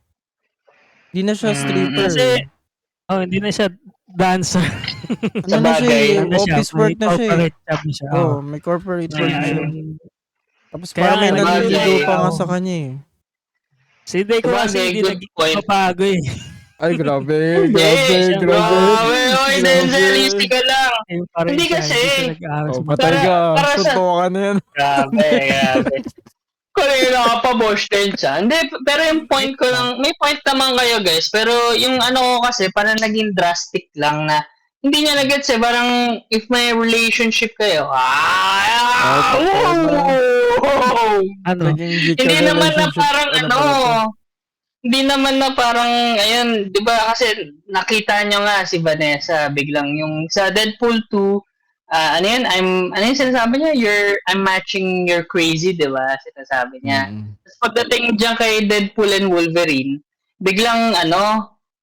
Hindi na siya stripper. Kasi, hindi na siya dancer. Office work na siya. Corporate job na siya. May corporate work na siya. Tapos parang may naliligo pa nga sa kanya eh. Si Deco kasi hindi nagpapago eh. Ay, grabe. Seriously ka lang. Hindi kasi. Patay ka. Totoo ka na yan. Grabe. Kanina ka pa, Bosch Telsa. Hindi, pero yung point ko lang, may point naman kayo guys, pero yung ko kasi, parang naging drastic lang na, hindi niya nagets eh, parang if may relationship kayo, hindi naman na parang hindi naman na parang, ayun, di ba kasi nakita nyo nga si Vanessa, biglang yung sa Deadpool 2, ano yun, ano yung sinasabi niya? I'm matching your crazy, di ba? Sinasabi niya. Mm. Tapos pagdating dyan kay Deadpool and Wolverine, biglang,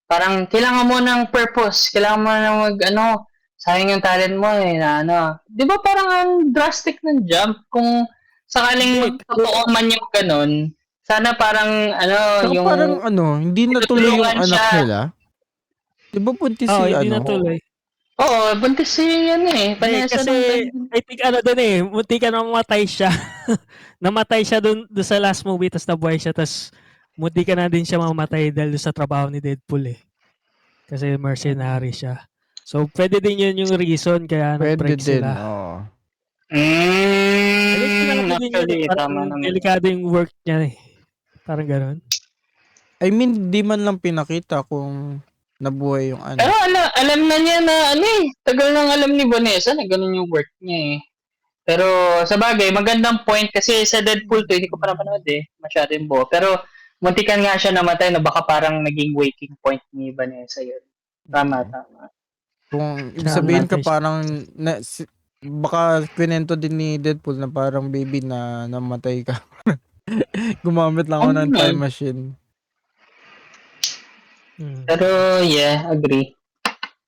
parang kailangan mo ng purpose. Kailangan mo na sayang yung talent mo eh, na Di ba parang ang drastic ng jump? Kung sakaling magtotoo man yung ganun, sana parang, Saka yung... parang hindi natuloy yung tinutulungan anak siya. nila. Di ba buntis Oo, si hindi natuloy. Oo, buntis si Vanessa Kasi, nung I think doon munti ka na mamatay siya. Namatay siya doon sa last movie, tapos nabuhay siya, tapos munti ka na din siya mamatay dahil doon sa trabaho ni Deadpool eh. Kasi mercenary siya. So, pwede din yun yung reason kaya Pwede nag-break din, sila. oo. I think sinabi din yun, Actually, tama parang naman. delikado yung work niya eh. Parang gano'n. I mean, di man lang pinakita kung nabuhay yung Pero alam na niya na tagal nang alam ni Vanessa na ganun yung work niya eh. Pero sa bagay, magandang point kasi sa Deadpool 2, hindi ko pa napanood eh. Masyado yung buo. Pero muntikan nga siya namatay na baka parang naging waking point ni Vanessa yun. Tama. Kung ibig Siya sabihin ka namatay siya. parang baka kwento din ni Deadpool na parang baby na namatay ka. Gumamit lang ako ng time machine. Pero yeah, agree.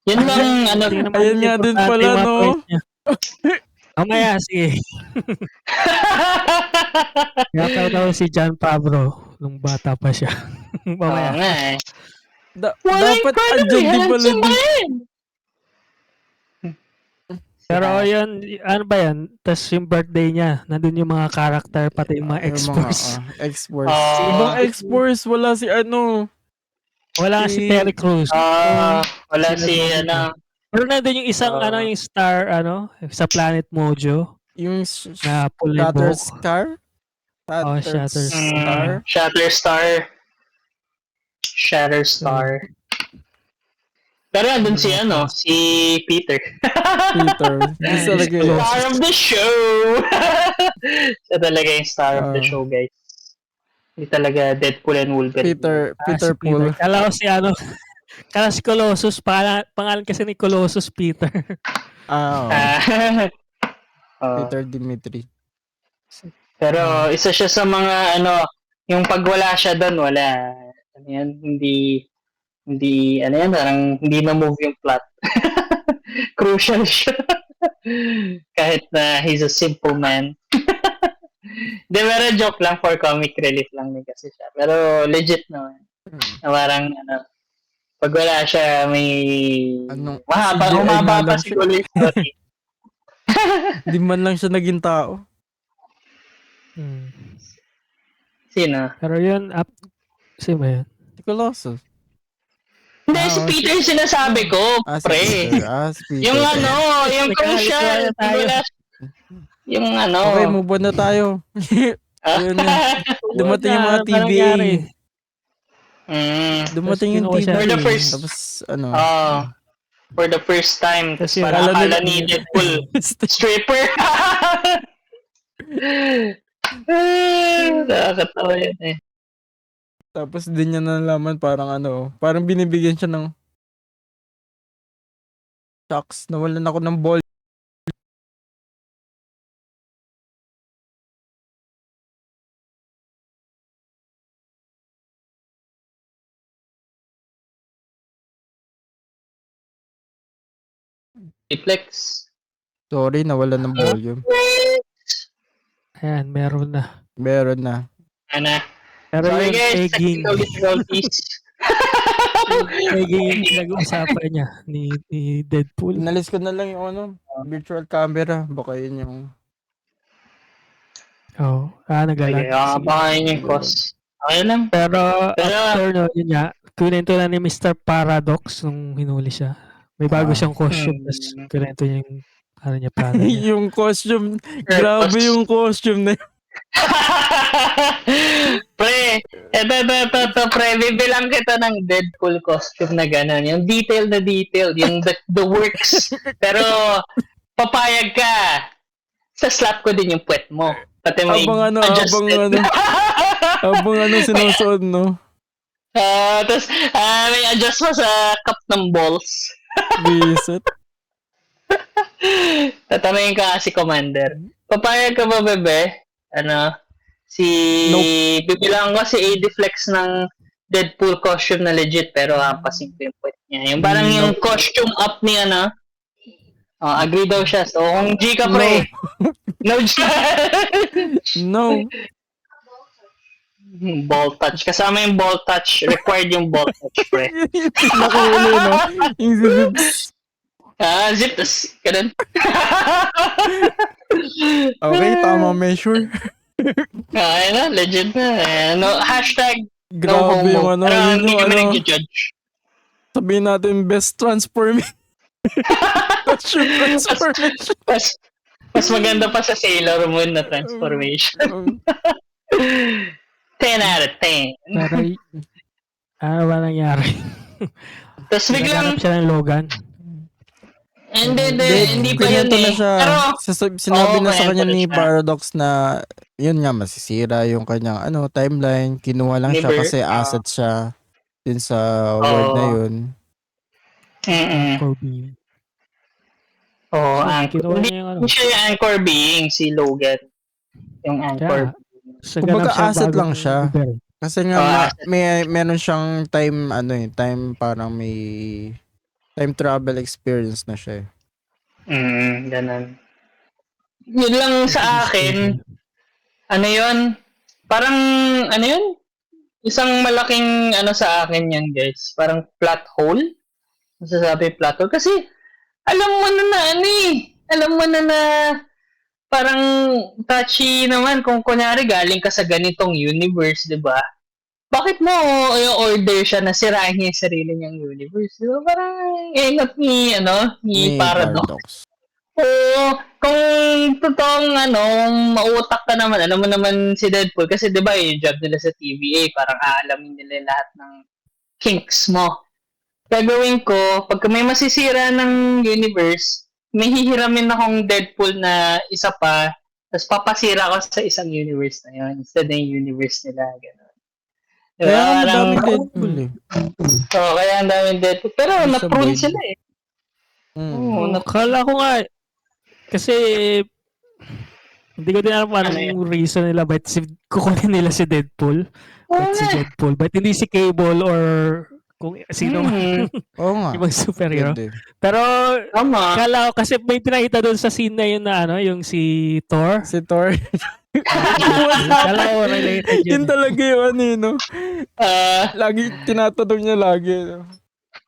Yun lang, Ayun nga din pala, no? Mamaya, sige. Kaya daw si John Favreau nung bata pa siya. Mamaya. nga eh. Dapat andyan din pala din. Pero yun, ano ba yan? Tapos yung birthday niya, nandun yung mga character, pati yung mga X-Force. X-Force. Ibang X-Force, wala si Wala si Terry Crews. Wala si Pero nandun yung isang yung star sa Planet Mojo. Yung na Pulebo. Shatterstar? Shatterstar. Pero andun si Peter. Peter. Star of the show. Siya talaga yung star of the show, guys. Hindi talaga Deadpool and Wolverine. Peter Pool. Kala ko kala si Colossus. Pangalan kasi ni Colossus, Peter. Peter Dimitri. Pero isa siya sa mga yung pag wala siya doon, wala. Hindi parang hindi na-move yung plot. Crucial siya. Kahit na he's a simple man. Pero joke lang, for comic relief lang din kasi siya. Pero legit naman. Na parang pag wala siya, may humaba pa siguro yung story. Di man lang siya naging tao. Sino? Pero yun, sino ba yun? Si Colossus. Hindi, si Peter yung sinasabi ko, pre. Si Peter. Yung yung crucial. Yung Okay, move on na tayo. Yun na. Dumating yung mga TVA. Dumating yung TVA. For the first, tapos for the first time, tapos Kasi parang akala ni Deadpool, stripper. Nakakatawa yun eh. Tapos din niya nalaman parang parang binibigyan siya ng shocks. Nawalan ako ng ball. Reflex. Sorry, nawalan ng volume. Ayan, meron na. Pero sorry yung guys, egging. technical difficulties. Egging yung pinag-uusapan niya ni Deadpool. Inalis ko na lang yung virtual camera. Baka yun yung... Okay, nagalag. baka yun yung cause. Okay lang. Pero after yun nga, kunento na ni Mr. Paradox nung hinuli siya. May bago siyang costume, tapos kunento niya yung plano niya. Yung costume, grabe yung costume na yun. Pre, ito, pre, bibilang kita ng Deadpool costume na gano'n. Yung detail, yung the works. Pero, papayag ka. Sa slap ko din yung puwet mo. Pati may adjusted. Abang sinusuot, no? Tapos, may adjust mo sa cup ng balls. Visit. Tatanungin ka si Commander. Papayag ka ba, bebe? Bibilang ko si AD Flex ng Deadpool costume na legit pero hampasin ko yung point niya. Yung parang yung costume up ni agree daw siya. So, kung G ka pre, no G. No. Ball touch. Kasama yung ball touch. Required yung ball touch, pre. Nakahuli, no? Yung zip. Zip. Ganun. Okay, tama measure. Ayun na, legit na. Hashtag Grabe no yung homo. ano, Pero yun hindi yung kami ano, nag-judge. sabihin natin best transformation. Transformation. Mas maganda pa sa Sailor Moon na transformation. 10 out of 10. Pero, ano ba nangyari? Tapos biglang, Naghanap siya ng Logan. hindi pa yun Kwento na eh. siya. Pero, Sinabi na sa kwento kanya na ni siya. Paradox na yun nga masisira yung kanyang timeline. Kinuha lang siya Liber. kasi asset siya din sa world na yun. Anchor being. So, Anchor. kinuha niya yung ano. Hindi siya yung anchor being, si Logan. Yung anchor. Sa Kumbaga ganap siya asset lang bagong siya. Uber. Kasi nga meron siyang time parang may time travel experience na siya. Ganun. Yun lang sa akin. Parang, isang malaking, sa akin yan, guys. Parang plot hole. Masasabi plot hole. Kasi, alam mo na parang touchy naman kung kunyari galing ka sa ganitong universe, di ba? Bakit mo i-order siya na sirahin niya yung sarili niyang universe? Di ba? Parang, not ni Paradox. Oo, kung totoong mautak ka naman, alam mo naman si Deadpool kasi 'di ba yung job nila sa TVA, parang aalamin nila lahat ng kinks mo. Gagawin ko, pagka may masisira ng universe, may hihiramin akong Deadpool na isa pa, tapos papasira ko sa isang universe na yun, instead na yung universe nila, gano'n. Kaya nga madaming Deadpool eh. Oo, kaya ang daming Deadpool. Pero na-prune sila eh. Kala ko nga, kasi hindi ko din alam anong reason nila ba't kukunin nila si Deadpool. Ba't si Deadpool? Ba't hindi si Cable or kung sino Oo nga. ibang superhero. Pwede. Pero kala ko kasi may pinakita doon sa scene na yun na yung si Thor. Si Thor. Kala ko related yun. Yun talaga yung lagi tinatanong niya lagi.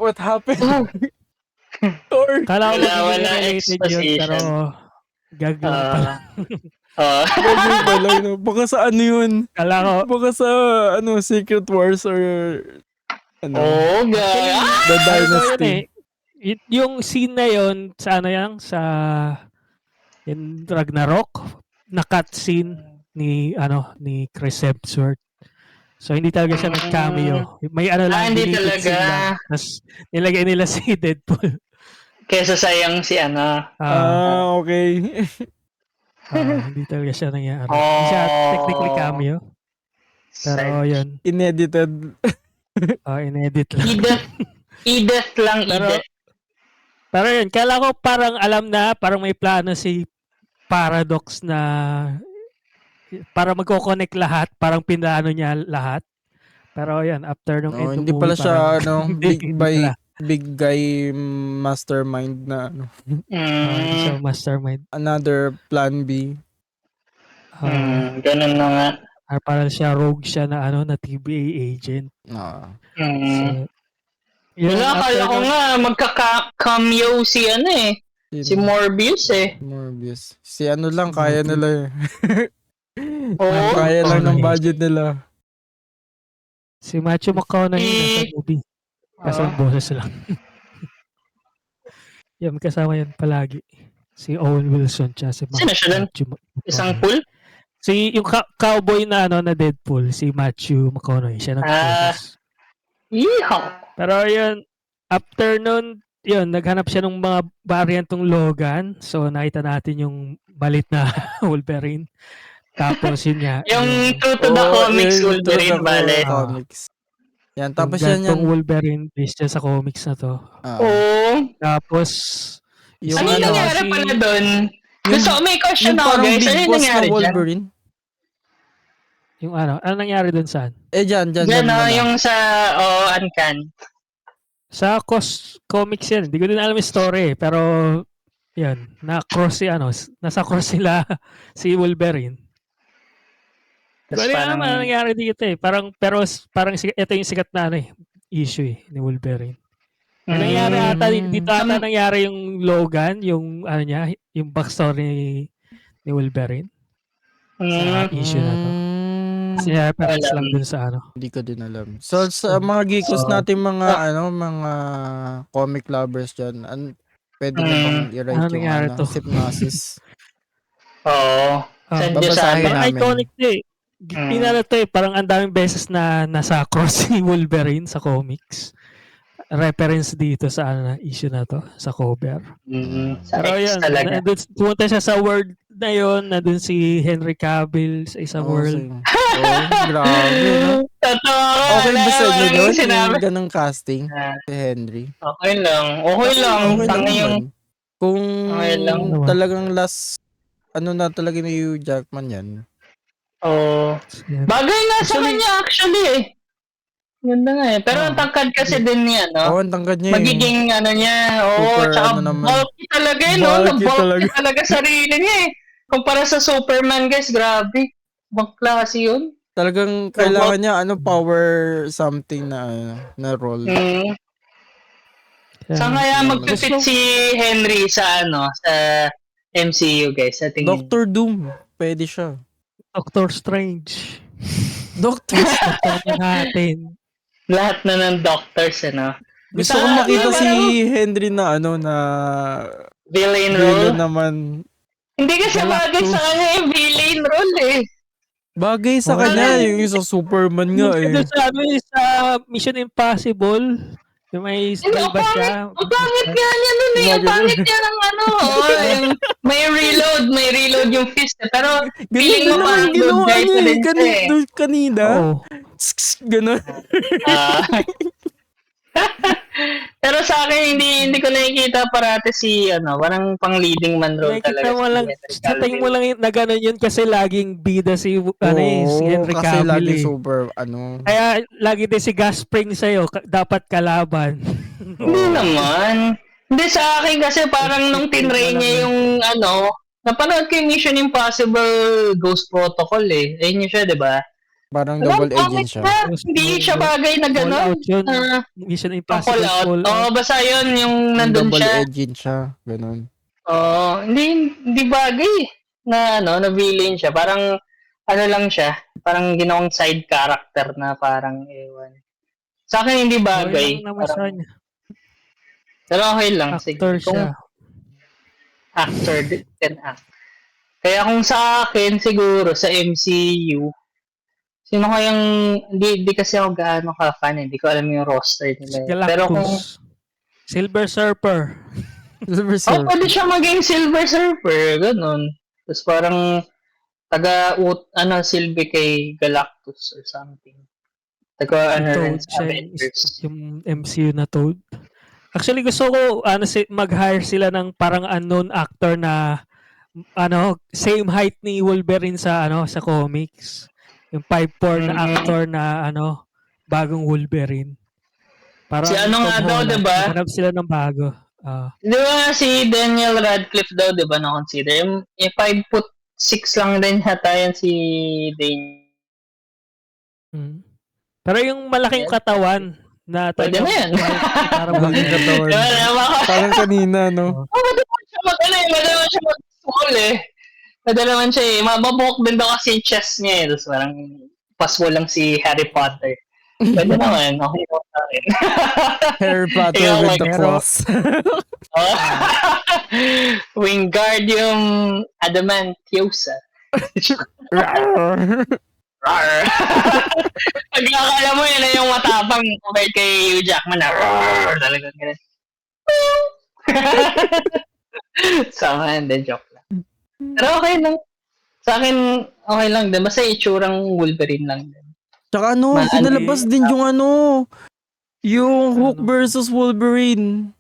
What happened? Thor. Kala ko wala related yun, pero gag lang pala. Gagawin pala yun. Baka sa yun? Kala ko, Baka sa Secret Wars or The Dynasty. Yung scene na yun sa sa in Ragnarok na cutscene ni Chris Hemsworth. So hindi talaga siya nag-cameo. May lang hindi deleted scene lang. talaga. Tapos nilagay nila si Deadpool. Kesa sayang si Okay. Hindi talaga siya hindi siya technically cameo. Pero yun. Inedited. Inedit lang. Edith lang, Edith. Pero yun, kala ko parang alam na, parang may plano si Paradox na para magko-connect lahat, parang pinano niya lahat. Pero yan, after nung end Hindi movie, pala siya big guy mastermind na hindi siya mastermind. Another plan B. Ganun na nga. Parang siya rogue siya na na TVA agent. So, Kaya ko nga magka-cameo si si Morbius eh. Morbius. Si lang kaya nila eh. Oo. Kaya lang ng budget nila. Si Matthew McConaughey sa movie. Kasi ang boses lang. Yan, kasama yan palagi. Si Owen Wilson siya. Si Sino siya dun? Isang pool? Si yung cowboy na na Deadpool, si Matthew McConaughey, siya nag-focus. Pero yun, after nun, yun, naghanap siya ng mga variantong Logan. So nakita natin yung balit na Wolverine. Tapos yun nga. Yung true to the comics Wolverine bale. Yan, tapos yan yung Wolverine based sa comics na to. Oo. Tapos Yung Ano yung ano, nangyari pala doon? yung, Gusto, may question yung ako parang guys. big Ano yung boss nangyari na dyan? Wolverine. Yung ano nangyari dun saan? Dyan Dyan, muna. yung sa, Uncan. Sa comics yan. Hindi ko din alam yung story pero yan, na-cross si nasa cross sila si Wolverine. Tapos Hindi ko parang, alam ano nangyari dito eh. Parang ito yung sikat na issue ni Wolverine. May nangyari ata, dito ata nangyari yung Logan, yung niya, yung backstory ni Wolverine sa issue na to. Kasi reference lang dun sa Hindi ko din alam. So, sa mga geekos natin, mga mga comic lovers dyan, pwede na bang i-write Ano yung nangyari to? Synopsis? Oo. Send nyo sa babasahin amin. Parang namin. iconic to eh. Pinala to eh. Parang ang daming beses na nasa cross si Wolverine sa comics. Reference dito sa issue na to, sa cover. Sa Pero X yan, talaga. pumunta siya sa world na yun, nandun si Henry Cavill sa isang world. Grabe, no? Totoo. Okay ba sa inyo doon? Sinabi. Yung ganong casting si Henry? Okay lang. Okay lang. Okay lang Tanga yung, naman. Kung Okay lang. talagang last, na talaga ni Hugh Jackman yan. Bagay nga sa kanya actually eh. Ganda nga eh. Pero ang tangkad kasi din niya, no? Oo, ang tangkad niya. Magiging niya. Super, Tsaka naman. bulky talaga eh, no? Bulky talaga sarili niya eh. Kumpara sa Superman, guys, grabe. Ibang klase yun. Talagang kailangan niya, power something na role. Saan kaya magpipit si Henry sa sa MCU, guys? Sa tingin. Doctor Doom. Pwede siya. Doctor Strange. Doctor natin. Lahat na ng doctors, Gusto ko makita si Henry na na villain role naman. Hindi kasi bagay sa kanya yung villain role eh. Bagay sa kanya yung sa Superman nga eh. Yung sa Mission Impossible, yung may style ba siya? Ang pangit nga niya nun eh. Ang pangit niya ng yung may reload yung fist eh. Pero feeling mo parang good guy pa din siya eh. Kanina. Ganon. Pero sa akin, hindi ko nakikita parati si, parang pang leading man role talaga. Nakikita mo lang, sa tingin mo lang na gano'n yun kasi laging bida si Henry Cavill. Kasi lagi super, Kaya lagi din si Gaspring sa'yo, dapat kalaban. Hindi naman. Hindi sa akin kasi parang nung tinray niya yung, napanood ko yung Mission Impossible Ghost Protocol eh. Ayun yun siya, di ba? Parang double agent siya. Hindi siya bagay na gano'n. Mission Impossible Fallout. Basta yun, yung nandun siya. Double agent siya. Gano'n. Hindi bagay na, na villain siya. Parang, lang siya. Parang ginawang side character na parang, ewan. Sa akin, hindi bagay. Pero okay lang. Actor siya. Actor can act. Kaya kung sa akin, siguro, sa MCU, sino kayang, hindi kasi ako gaano ka-fan, hindi ko alam yung roster nila. Galactus. Pero kung Silver Surfer. pwede siya maging Silver Surfer, ganun. Tapos parang silbi kay Galactus or something. Toad siya yung MCU na Toad. Actually, gusto ko mag-hire sila ng parang unknown actor na same height ni Wolverine sa sa comics. Yung 5'4" na actor na bagong Wolverine. Parang si nga daw, diba? Hanap sila ng bago. Di ba si Daniel Radcliffe daw, di ba, na-consider? Yung 5'6" lang din yata yan si Daniel. Pero yung malaking katawan na pwede na yan. Parang malaking katawan. Parang kanina, no? Pwede naman siya mag-small eh. Pwede naman siya eh. Mabuhok din daw kasi yung chest niya eh. Tapos parang paswo lang si Harry Potter. Pwede naman. Okay naman sa akin. Harry Potter with the claws. Wingardium Adamantiosa. Pagkakala mo yun na yung matapang compared kay Hugh Jackman na talagang ganun. Sama, hindi, joke lang. Pero okay lang. Sa akin, okay lang din. Basta itsurang Wolverine lang din. Tsaka pinalabas din yung yung Hulk versus Wolverine.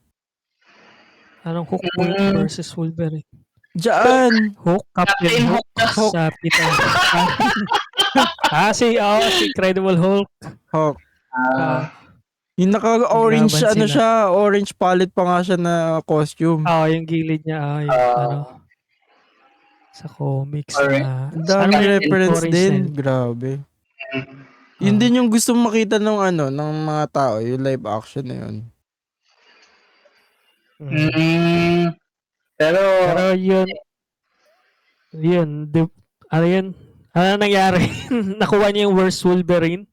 Anong Hulk Mm. versus Wolverine? Diyan. Hulk, Captain Captain Hulk, Hulk. sa Peter. si Incredible Hulk. Hawk. Ah, Yung naka-orange, naglaban ano sila. siya, orange palette pa nga siya na costume. Yung gilid niya, yung sa comics Alright. na, Ang daming Captain reference orange na din. yun. Grabe. Mm. Yun din yung gusto makita ng ng mga tao, yung live action na yun. Mm. Pero Pero ano yun? Ano nangyari? Nakuha niya yung worst Wolverine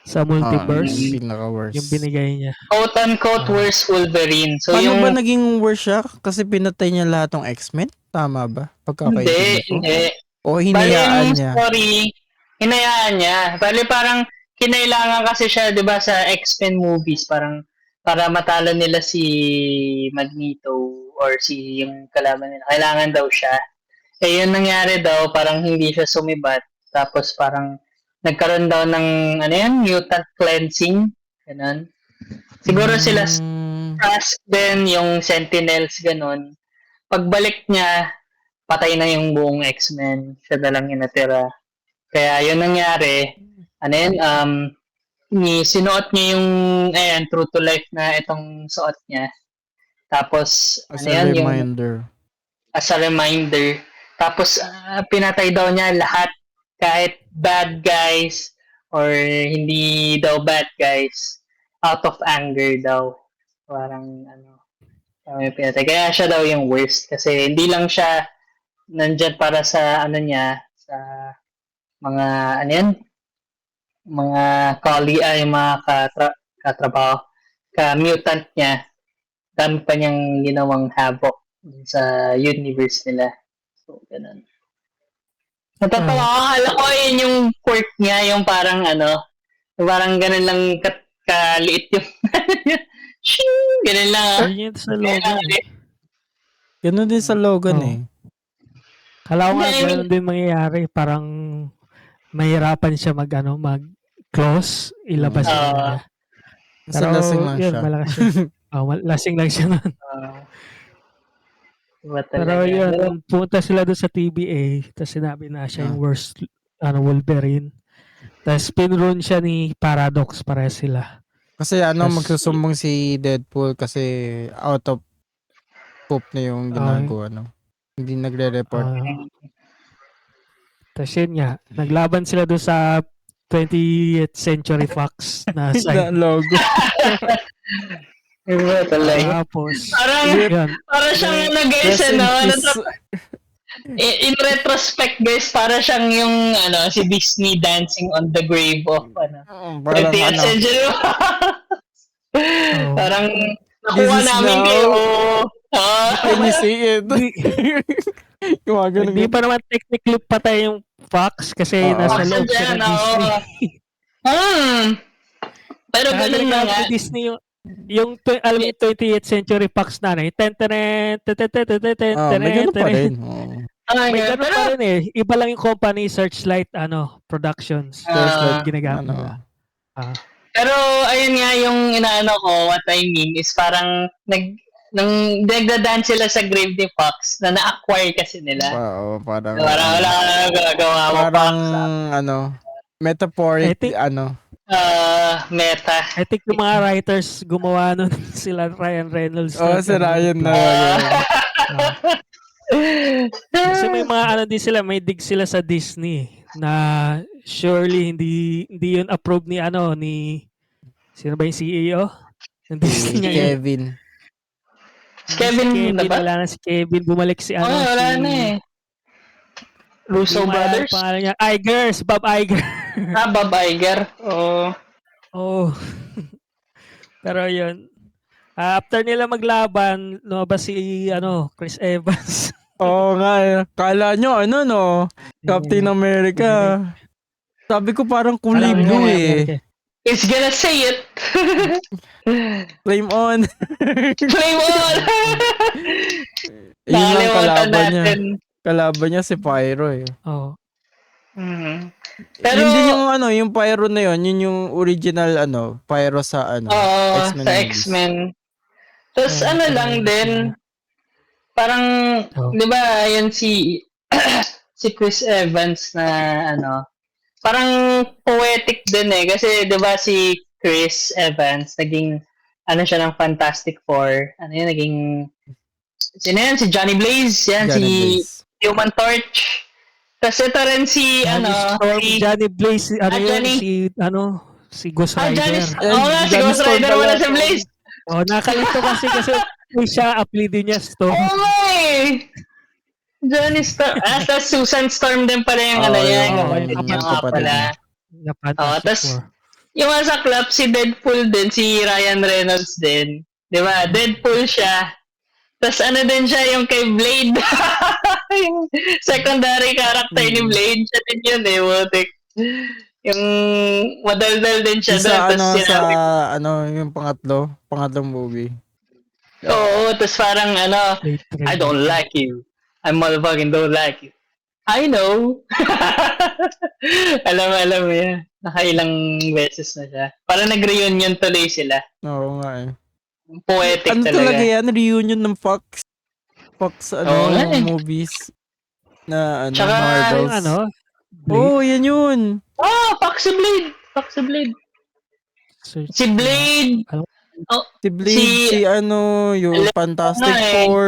sa multiverse. Yung pinaka-worst. Yung binigay niya. quote-unquote worst Wolverine. So Paano yung ba naging worst siya? Kasi pinatay niya lahat ng X-Men? Tama ba? Pagkakaintindi ko? hindi. O Bali hinayaan yung niya? story, hinayaan niya. Bali parang kinailangan kasi siya, 'di ba, sa X-Men movies, parang para matalo nila si Magneto or si yung kalaban nila. Kailangan daw siya. Eh yun nangyari daw, parang hindi siya sumibat. Tapos parang nagkaroon daw ng ano yan, mutant cleansing. Ganun. Siguro sila Trask din, yung Sentinels, ganun. Pagbalik niya, patay na yung buong X-Men. Siya na lang yung natira. Kaya yun nangyari. Ano yun, sinuot niya yung, true to life na itong suot niya. Tapos, As ano a yan, yung reminder. as a reminder. Tapos, pinatay daw niya lahat, kahit bad guys or hindi daw bad guys, out of anger daw. Parang, pinatay. Kaya siya daw yung worst kasi hindi lang siya nandyan para sa, sa mga, mga yung mga katrabaho, ka-mutant niya, dami pa niyang ginawang havoc sa universe nila. So, ganun. Natatawa ko, akala ko yun yung quirk niya, yung parang parang ganun lang kaliit yung shing, ganun lang. Yun sa Logan eh. Ganun din sa Logan eh. Kala ko nga Hindi, ganun din mangyayari. Parang mahirapan siya mag-close, ilabas yung ano niya. Kasi lasing lang siya. Malakas siya. Lasing lang siya nun. Pero yun, punta sila doon sa TBA, tapos sinabi na siya yung worst Wolverine. Tapos pinrun siya ni Paradox, para sila. Kasi magsusumbong si Deadpool kasi out of poop na yung ginagawa, Hindi nagre-report. Tapos yun nga, naglaban sila doon sa 20th Century Fox na Na sign. logo. Iba talaga. Tapos, Parang siyang guys, in retrospect guys, para siyang yung si Disney dancing on the grave of 20th century. Parang nakuha namin kayo. Can you see it? Hindi pa naman technically patay yung Fox kasi nasa loob siya ng Disney. Pero ganun na nga. Disney yung 20th Century Fox na may ganun pa rin. May ganun pa rin eh. Iba lang yung company, Searchlight Productions. Searchlight ginagamit nila. Pero ayun nga yung inaano ko, what I mean is parang nagda-dance sila sa grave ni Fox na na-acquire kasi nila. Wow, parang wala ka gagawa mo, parang Fox. Metaphoric, meta. I think yung mga writers gumawa nun sila Ryan Reynolds. Si Ryan na. Kasi may mga din sila, may dig sila sa Disney na surely hindi yun approved ni sino ba yung CEO? Ng Disney ngayon? Kevin. Kevin na ba? Wala na si Kevin. Bumalik si wala na eh. Russo Brothers? Pangalan niya. Bob Iger. Bob Iger. Pero yun. After nila maglaban, lumabas si Chris Evans. Oo nga eh. Kala nyo Captain America. Sabi ko parang kulay blue eh. It's gonna say it. Flame on. Flame on! Yun lang kalaban niya. Kalaban niya si Pyro eh. Pero yun din yung Pyro na yun yung original Pyro sa X-Men. Sa X-Men. Tapos lang din, Parang, Oh. di ba, yan si si Chris Evans na ano, parang poetic din eh. Kasi di ba si Chris Evans, naging, ano siya ng Fantastic Four. Ano yun, naging, sino yan? Si Johnny Blaze. Yan, Johnny si Blaze. Human Torch. Tapos ito rin si, Johnny Blaze, ano yun, Johnny. si Ghost Johnny, Rider. oo nga, si Johnny Ghost Storm Rider pala wala si to. Blaze. Nakalito kasi siya, apelido niya Storm. Oo nga eh. Johnny Storm. Tapos Susan Storm din pala yung Oo, ano yan. yung Kapatid yung niya nga kapatid pala. niya. Na Fantastic tas, Four. yung masaklap, si Deadpool din, si Ryan Reynolds din. Di ba? Deadpool siya. Tapos ano din siya, yung kay Blade. Yung secondary character ni Blade. Siya din yun eh, Wotek. Yung madaldal din siya doon. Sa Tas sa yung pangatlong movie. oo, tapos parang Blade I don't like you. I motherfucking don't like you. I know. alam mo yan. Nakailang beses na siya. Parang nag-reunion tuloy sila. Oo nga eh. Poetic Ano talaga. talaga yan? Reunion ng Fox Oo nga eh. movies na Tsaka, Marvels. Blade. Oh, yan yun. Foxy Blade. Foxy Blade. Si Blade. Si Blade, yung Fantastic nga eh. Four.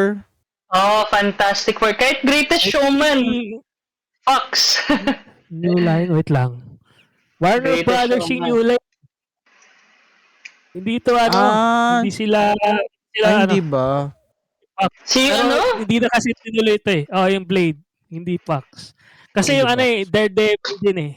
Fantastic Four. Kahit Greatest Showman. Fox. New Line, wait lang. Warner Greatest Brothers yung Showman. New Line. Hindi to hindi sila Hindi ba? Si pero hindi na kasi tinuloy ito eh. Yung Blade, hindi Fox. Kasi yung Daredevil din eh.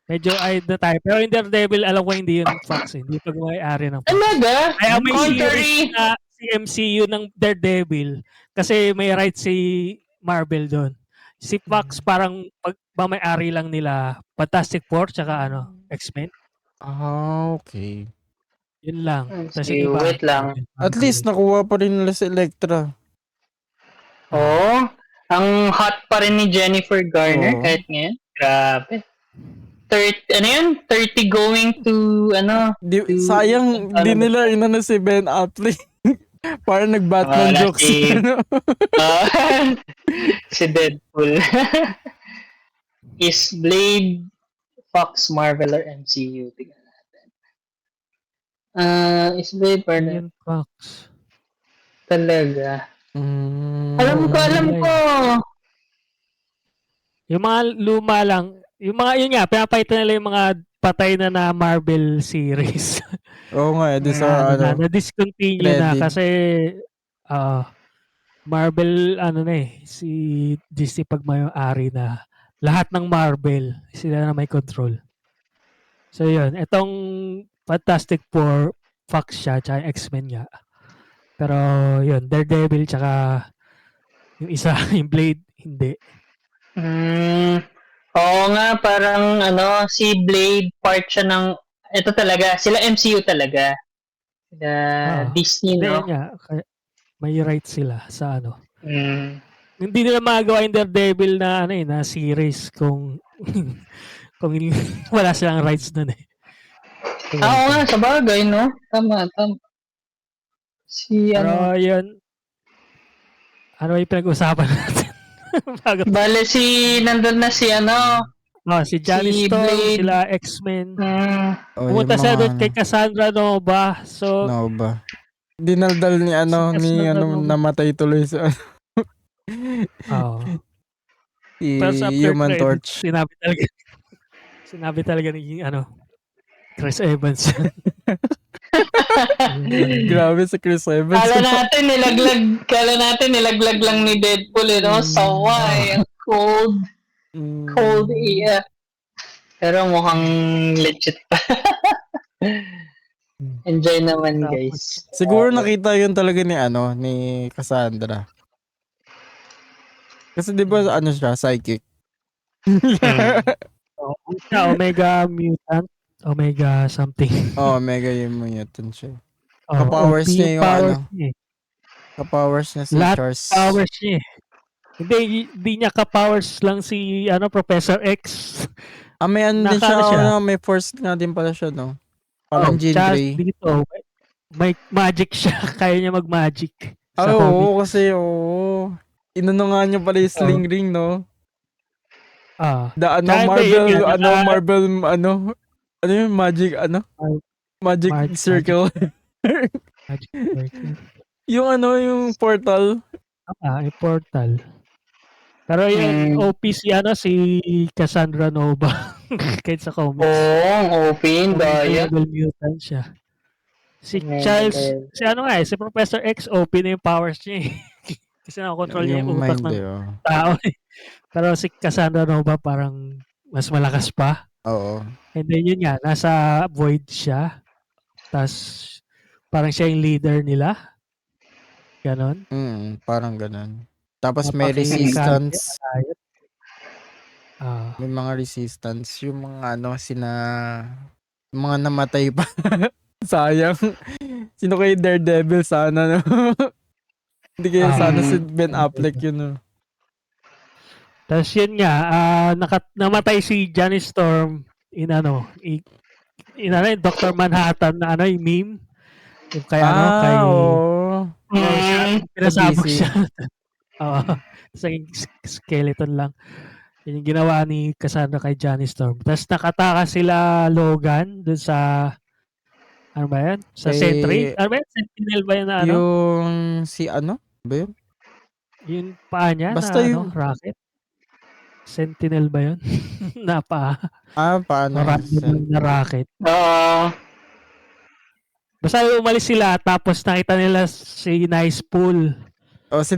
Medyo ay na tayo. Pero yung Daredevil, alam ko hindi yun Fox eh. Hindi pag may-ari ng Fox. Talaga? Kaya may Contrary. series na si MCU ng Daredevil kasi may rights si Marvel doon. Si Fox parang pag may-ari lang nila Fantastic Four tsaka X-Men. Okay. Yun lang. Sige, wait lang. At least nakuha pa rin nila si Electra. Oo. Ang hot pa rin ni Jennifer Garner Oo. kahit ngayon. Grabe. 30 going to Sayang di nila inano si Ben Affleck. Parang nag-Batman Wala jokes. si Deadpool. Is Blade Fox, Marvel, or MCU? Tingnan natin. Is Blade Million Fox. talaga? Alam ko. Yung mga luma lang, yun nga, pinapaitan nila yung mga patay na Marvel series. Oo nga, sa Na-discontinue na credit. kasi Marvel, si Disney pag may-ari na lahat ng Marvel, sila na may control. So yun, itong Fantastic Four, Fox siya, tsaka X-Men nga. Pero yun, Daredevil, tsaka yung isa, yung Blade, hindi. Oo nga, parang si Blade part siya ng ito talaga, sila MCU talaga. Disney, Hindi, no? nga, may rights sila sa Mm. Hindi nila magagawa yung Daredevil na na series kung kung wala silang rights nun eh. Oo nga, sa bagay, no? Tama. Pero yun, ano yung pinag-usapan natin? Bale, nandun na si si Johnny si Storm, Blade. sila X-Men. Yung Pumunta siya mga doon kay Cassandra Nova. So, Nova. Dinaldal ni namatay tuloy sa pero sa after Human credits, Torch. Sinabi talaga ni Chris Evans. Grabe sa Chris Evans. Kala natin nilaglag lang ni Deadpool, no? Sawa, ang cold iya. Pero mukhang legit pa. Enjoy naman, guys. Siguro nakita yun talaga ni Cassandra. Kasi di ba siya, psychic? Omega Mutant. Omega something. Omega yung mutant siya. Oh, Kapowers OP niya yung powers niya eh. Kapowers niya si Lahat Charles. powers niya eh. Hindi niya ka-powers lang si Professor X. May din Nakano siya, siya? may force nga din pala siya, no? Parang Jean tsaka Grey. dito, may magic siya. Kaya niya mag-magic. sa Oo, comics. kasi oo. Inano nga niya pala yung Oo. sling ring, no? The Tsaka hindi, yun nga, Marvel, ano yun, magic Magic circle. Circle. yung portal. Yung Portal. Pero yun, Mm. OP si Cassandra Nova. Kahit sa comics. Oo, open, daya. Unbelievable mutant siya. Si Level. si Professor X, OP na yung powers niya eh. Kasi nakakontrol niya yung utak mind ng oh. tao eh. Pero si Cassandra Nova parang mas malakas pa. Oo. And then yun nga, nasa void siya. Tapos parang siya yung leader nila. Ganon. Parang ganun. Tapos may Napaka-kalte, resistance. ayot. May mga resistance. Yung mga yung mga namatay pa. Sayang. Sino kayo Daredevil sana, no? Hindi kaya sana si Ben Affleck yun, no? Tapos yun nga, namatay si Johnny Storm in yung Dr. Manhattan na yung meme. Yung kay Oo. pinasabog DC. siya. Oo. Sa skeleton lang. Yun yung ginawa ni Cassandra kay Johnny Storm. Tapos nakataka sila Logan dun sa ano ba yan? Sa Sentry? Ano ba yan? Sentinel ba yan na Yung si ano? Ba yun? Yung paa niya Basta na yung rocket? Sentinel ba yun? na paa. paano Random na rocket. Basta umalis sila tapos nakita nila si Nice Pool. si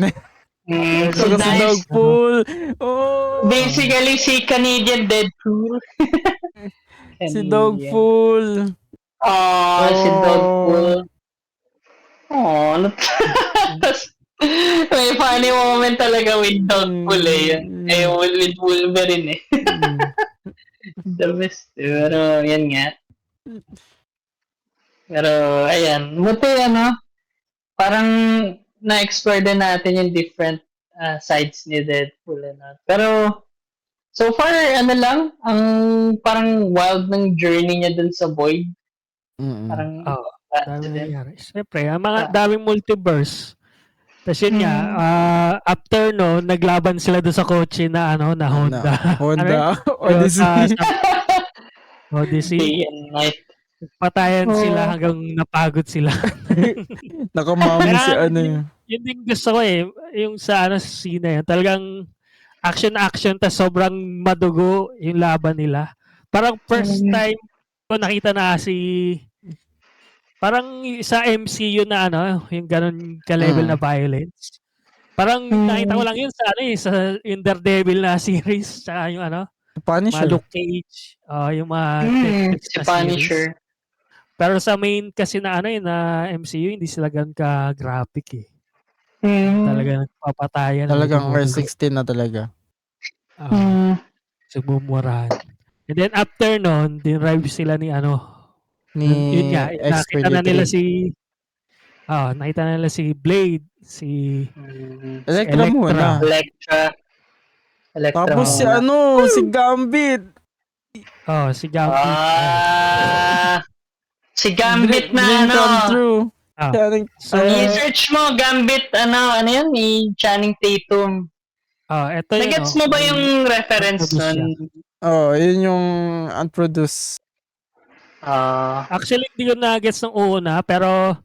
So, si Dogpool. Oh. Basically, si Canadian Deadpool. Si Dogpool. Si Dogpool. Ano may funny moment talaga with Dogpool eh. With Wolverine eh. The best. Pero, yan nga. Pero, ayan. Buti parang na-explore din natin yung different sides ni Deadpool. Pero, so far, lang, ang parang wild ng journey niya dun sa Void. Parang, dami nangyari. Siyempre, ang mga daming multiverse. Tapos yun nga, after naglaban sila doon sa kotse na na Honda. Honda. Odyssey. Day and night. Patayan sila hanggang napagod sila. Nakamamo si yun. Yun din gusto ko eh. Yung sa scene na yun. Talagang action tas sobrang madugo yung laban nila. Parang first time ko nakita na parang sa MCU na yung ganun ka-level na violence. Parang nakita ko lang yun sa yung Daredevil na series tsaka yung Punisher. Luke Cage, yung mga Netflix si Punisher. Series. Pero sa main kasi na na MCU hindi sila ganun ka-graphic eh. Talagang nagpapatayan. Talagang R16 na talaga. Sumumurahan. And then after dinrive sila ni ni yun nga, nakita na nila nakita na nila si Blade, si Electra muna. Electra. Tapos si si Gambit. Si Gambit. Si Gambit na come true. So, i-search mo Gambit, ano yan, ni Channing Tatum. Eto yun. Nagets mo ba yung reference nun? Yun yung unproduced. Actually, hindi ko na-gets nung una, pero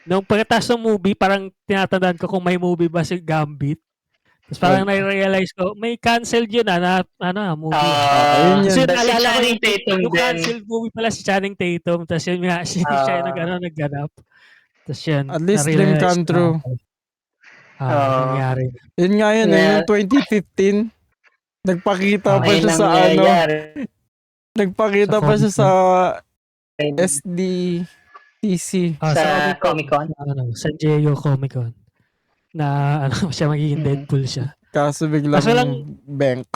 nung pagkatapos ng movie, parang tinatandaan ko kung may movie ba si Gambit. Tapos parang na-realize ko, may canceled yun na movie. Yun Kasi naalala ko yung canceled movie pala si Channing Tatum. Tapos yun nga, siya yung nagganap. Tapos yun. At least dream come true. Nangyari. Yun nga yun, yung 2015. Nagpakita pa siya sa Nagpakita pa siya sa SDCC. Sa Comic-Con. San Diego Comic-Con. Na siya magiging Deadpool siya. Kaso biglang bank.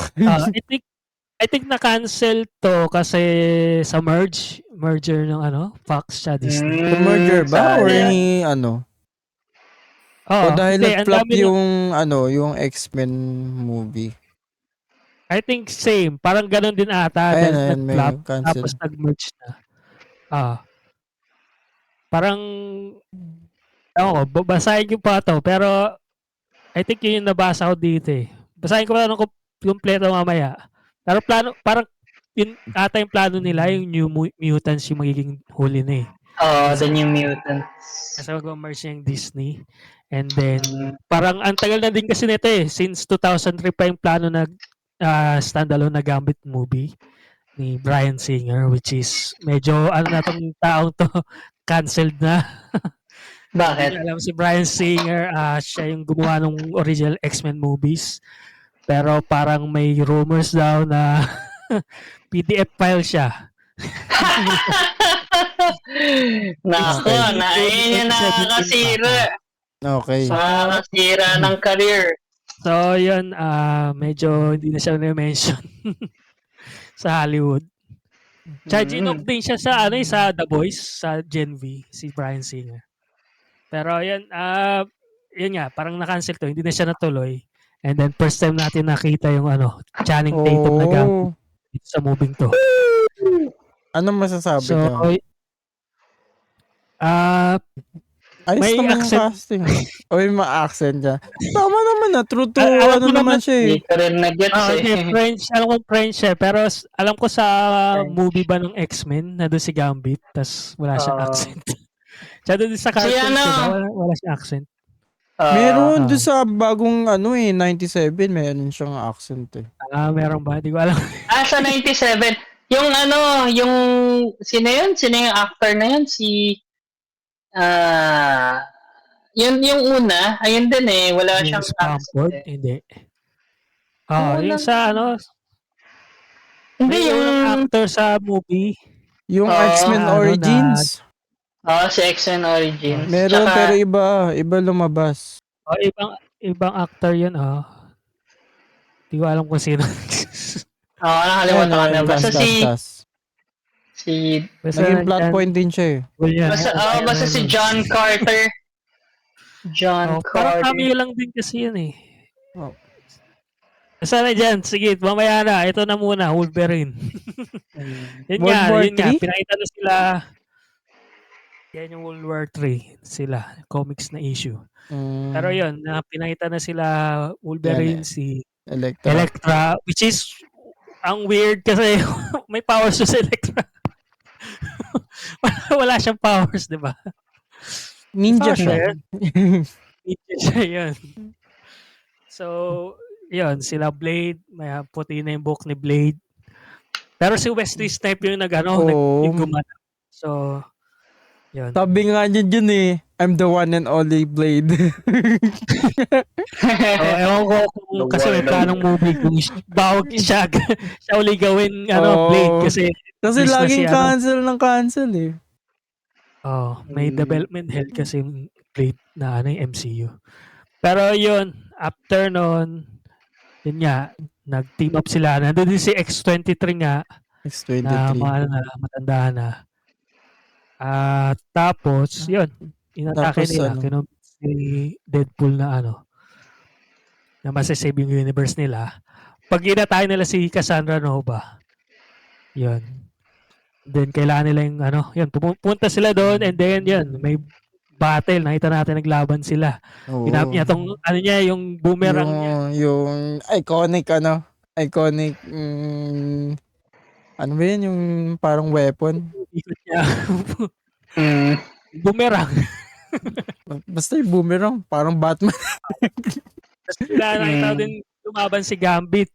I think na-cancel to kasi sa merger ng Fox siya Disney. Merger ba? Or ni o dahil nag-flop yung X-Men movie. I think same. Parang ganun din ata. Ayan, nag-flop cancel. tapos nag-merge na. Parang Ako, basahin ko pa to, pero I think yun yung nabasa ko dito eh. Basahin ko pa ng kompleto mamaya. Pero parang yun ata yung plano nila, yung New Mutants yung magiging huli na eh. The New Mutants. Kasi mag-merge yung Disney. And then, Mm. parang ang tagal na din kasi nito eh. Since 2003 pa yung plano na standalone na Gambit movie ni Bryan Singer, which is medyo ano na tong taong to, canceled na. Bakit? Hindi niyo alam si Bryan Singer, siya yung gumawa ng original X-Men movies. Pero parang may rumors daw na PDF file siya. Nako, ayun yung nakakasira. Okay. Nakakasira ng career. So, yun, medyo hindi na siya na-mention sa Hollywood. Tsaka ginok din siya sa, sa The Boys, sa Gen V, si Bryan Singer. Pero, yun, yun nga, parang na-cancel to, hindi na siya natuloy. And then, first time natin nakita yung, Channing Tatum na gamit sa moving to. Anong masasabi So, niyo? Ayos may naman yung accent. casting. O yung ma-accent niya. Tama naman na. True to Alam ano ko naman siya eh. Hindi ko rin nag-gets Hindi, French. Alam ko French siya. Pero alam ko sa French. movie ba ng X-Men, na doon si Gambit, tas wala siyang accent. Siya doon sa cartoon, wala siyang accent. Meron doon sa bagong 97, meron siyang accent eh. Meron ba? Hindi ko alam. Sa 97. Yung yung sino yun? Sino yung actor na yun? Yung una, ayun din eh, wala siyang Spamford? accent. Hindi. Wala. Yung sa Hindi may yung actor sa movie. Yung X-Men Origins. Si X-Men Origins. Meron Tsaka, pero iba lumabas. Ibang actor yun, Hindi ko alam kung sino. nakalimutan ko na. Basta naging plot point din siya eh. Basta si John Carter. John Parang Carter. cameo lang din kasi yun eh. Oh. Basta na dyan. Sige, mamaya na. Ito na muna, Wolverine. yun World War nga. III? Pinakita na sila. Yan yung World War III. Sila. Comics na issue. Pero yun, pinakita na sila Wolverine, si Elektra. Which is, ang weird kasi may powers si Elektra. Wala siyang powers, di ba? Ninja siya. Ninja siya yun. So, yun, sila Blade, may puti na yung book ni Blade. Pero si Wesley Snipes yung yung gumana. So, yun. Sabi nga niya dyan eh, I'm the one and only Blade. Ewan ko kung kasi may planong movie kung bawag siya uli gawin Blade kasi laging cancel eh. May development hell kasi yung Blade na yung MCU. Pero yun, after nun, yun nga, nag-team up sila. Nandun din si X-23 nga. X-23. Na matanda na. Tapos, yun, inatake nila. Si Deadpool na na masasave yung universe nila. Pag inatake nila si Cassandra Nova, yun. Then, kailangan nila yung yun, pupunta sila doon and then, yun, may battle. Nakita natin naglaban sila. Ginamit niya tong, yung boomerang niya. Yung iconic, iconic, ano ba yun, yung parang weapon? Ikot niya. Boomerang. Basta yung boomerang, parang Batman. Tapos nakita din lumaban si Gambit.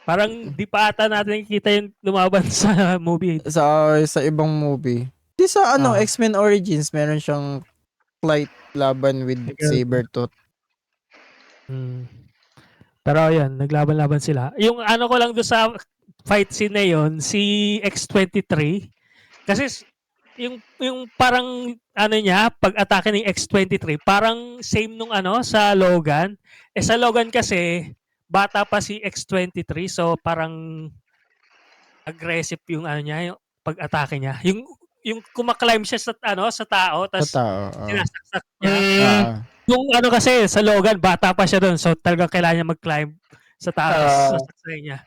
Parang di pa ata natin nakikita yung lumaban sa movie. Sa ibang movie. Di sa X-Men Origins, meron siyang flight laban with Sabretooth. Pero yun, naglaban-laban sila. Yung ko lang doon sa fight scene na yun, si X-23, kasi yung parang niya, pag-atake ng X-23, parang same nung sa Logan. Sa Logan kasi, bata pa si X-23, so parang aggressive yung niya, yung pag-atake niya. Yung kumaklimb siya sa tao, tapos sinasaksak niya. Yung kasi sa Logan, bata pa siya doon, so talagang kailangan niya mag-climb sa tao, sasaksak niya.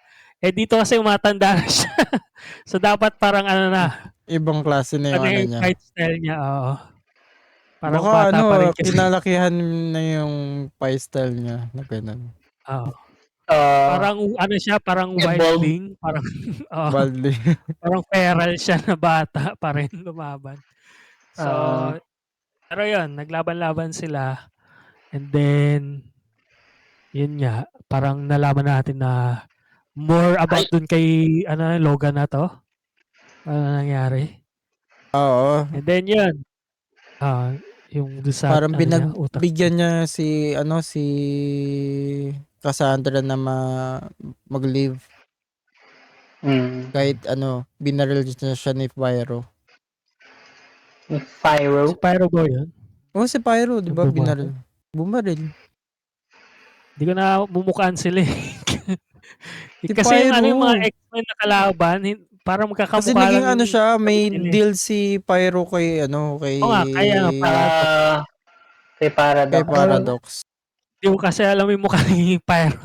Dito kasi matanda na siya. So dapat parang na. Ibang klase na yung niya. Fight style niya, Parang Baka bata pa rin ano, kasi. kinalakihan na yung pie style niya na ganun. Oo. Ah, Parang ano siya, parang evolve. wildling, parang oo, Baldly. parang feral siya na bata pa rin lumaban. So, Ah, pero yun, naglaban-laban sila and then yun nga, parang nalaman natin na more ay, about dun kay ano Logan na 'to, ano nangyari. Oo. And then yun, ah, yung dun sa Parang ano niya, utak niya. bigyan niya si ano si Cassandra na mag-leave mm, kahit ano binaril niya siya ni Pyro. Si Pyro. Pyro ba yun? Oh, si Pyro, 'di Yung ba bumaril? Bumaril. Di ko na mumukhaan sila eh. Si Kasi yung ano, yung mga Pyro. X-Men na kalaban, parang Kasi magkakamukha lang naging ano yung siya, damit may nila eh. deal si Pyro kay ano, Oo nga, kaya nga parang Ah, kay kay Paradox. Paradox. di ko kasi alam yung mukha ni Pyro.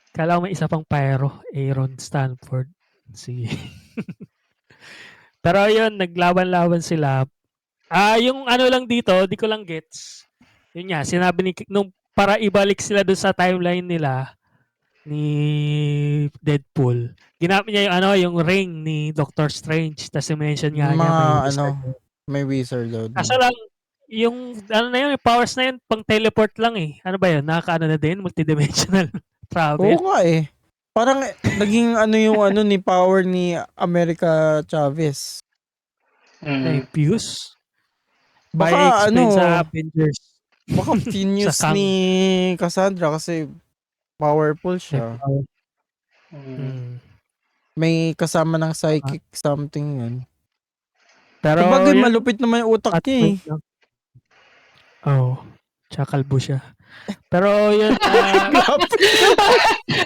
Kala ko may isa pang Pyro, Aaron Stanford. Sige. Pero yun, naglaban-laban sila. Yung ano lang dito, di ko lang gets. Yun nga, sinabi ni nung para ibalik sila doon sa timeline nila ni Deadpool. Ginamit niya yung ano, yung ring ni Doctor Strange. Tapos mention nga niya Mga may ano, wizard. may wizard daw dun. Kaso lang, yung ano na yun, yung powers na yun, pang teleport lang eh. Ano ba yun? Nakakaano na din? Multidimensional travel. Oo nga eh. Parang naging ano yung ano ni power ni America Chavez. Na Mm. yung Fuse. Baka Explain sa ano, Avengers. baka Sa genius Kang. ni Cassandra kasi powerful May siya. power. Mm. Hmm. May kasama ng Tama. psychic something yun. Pero Sabagay yun, malupit naman yung utak at niya eh. point lang. Oo. Tsaka kalbo siya. Pero yun, Grabe.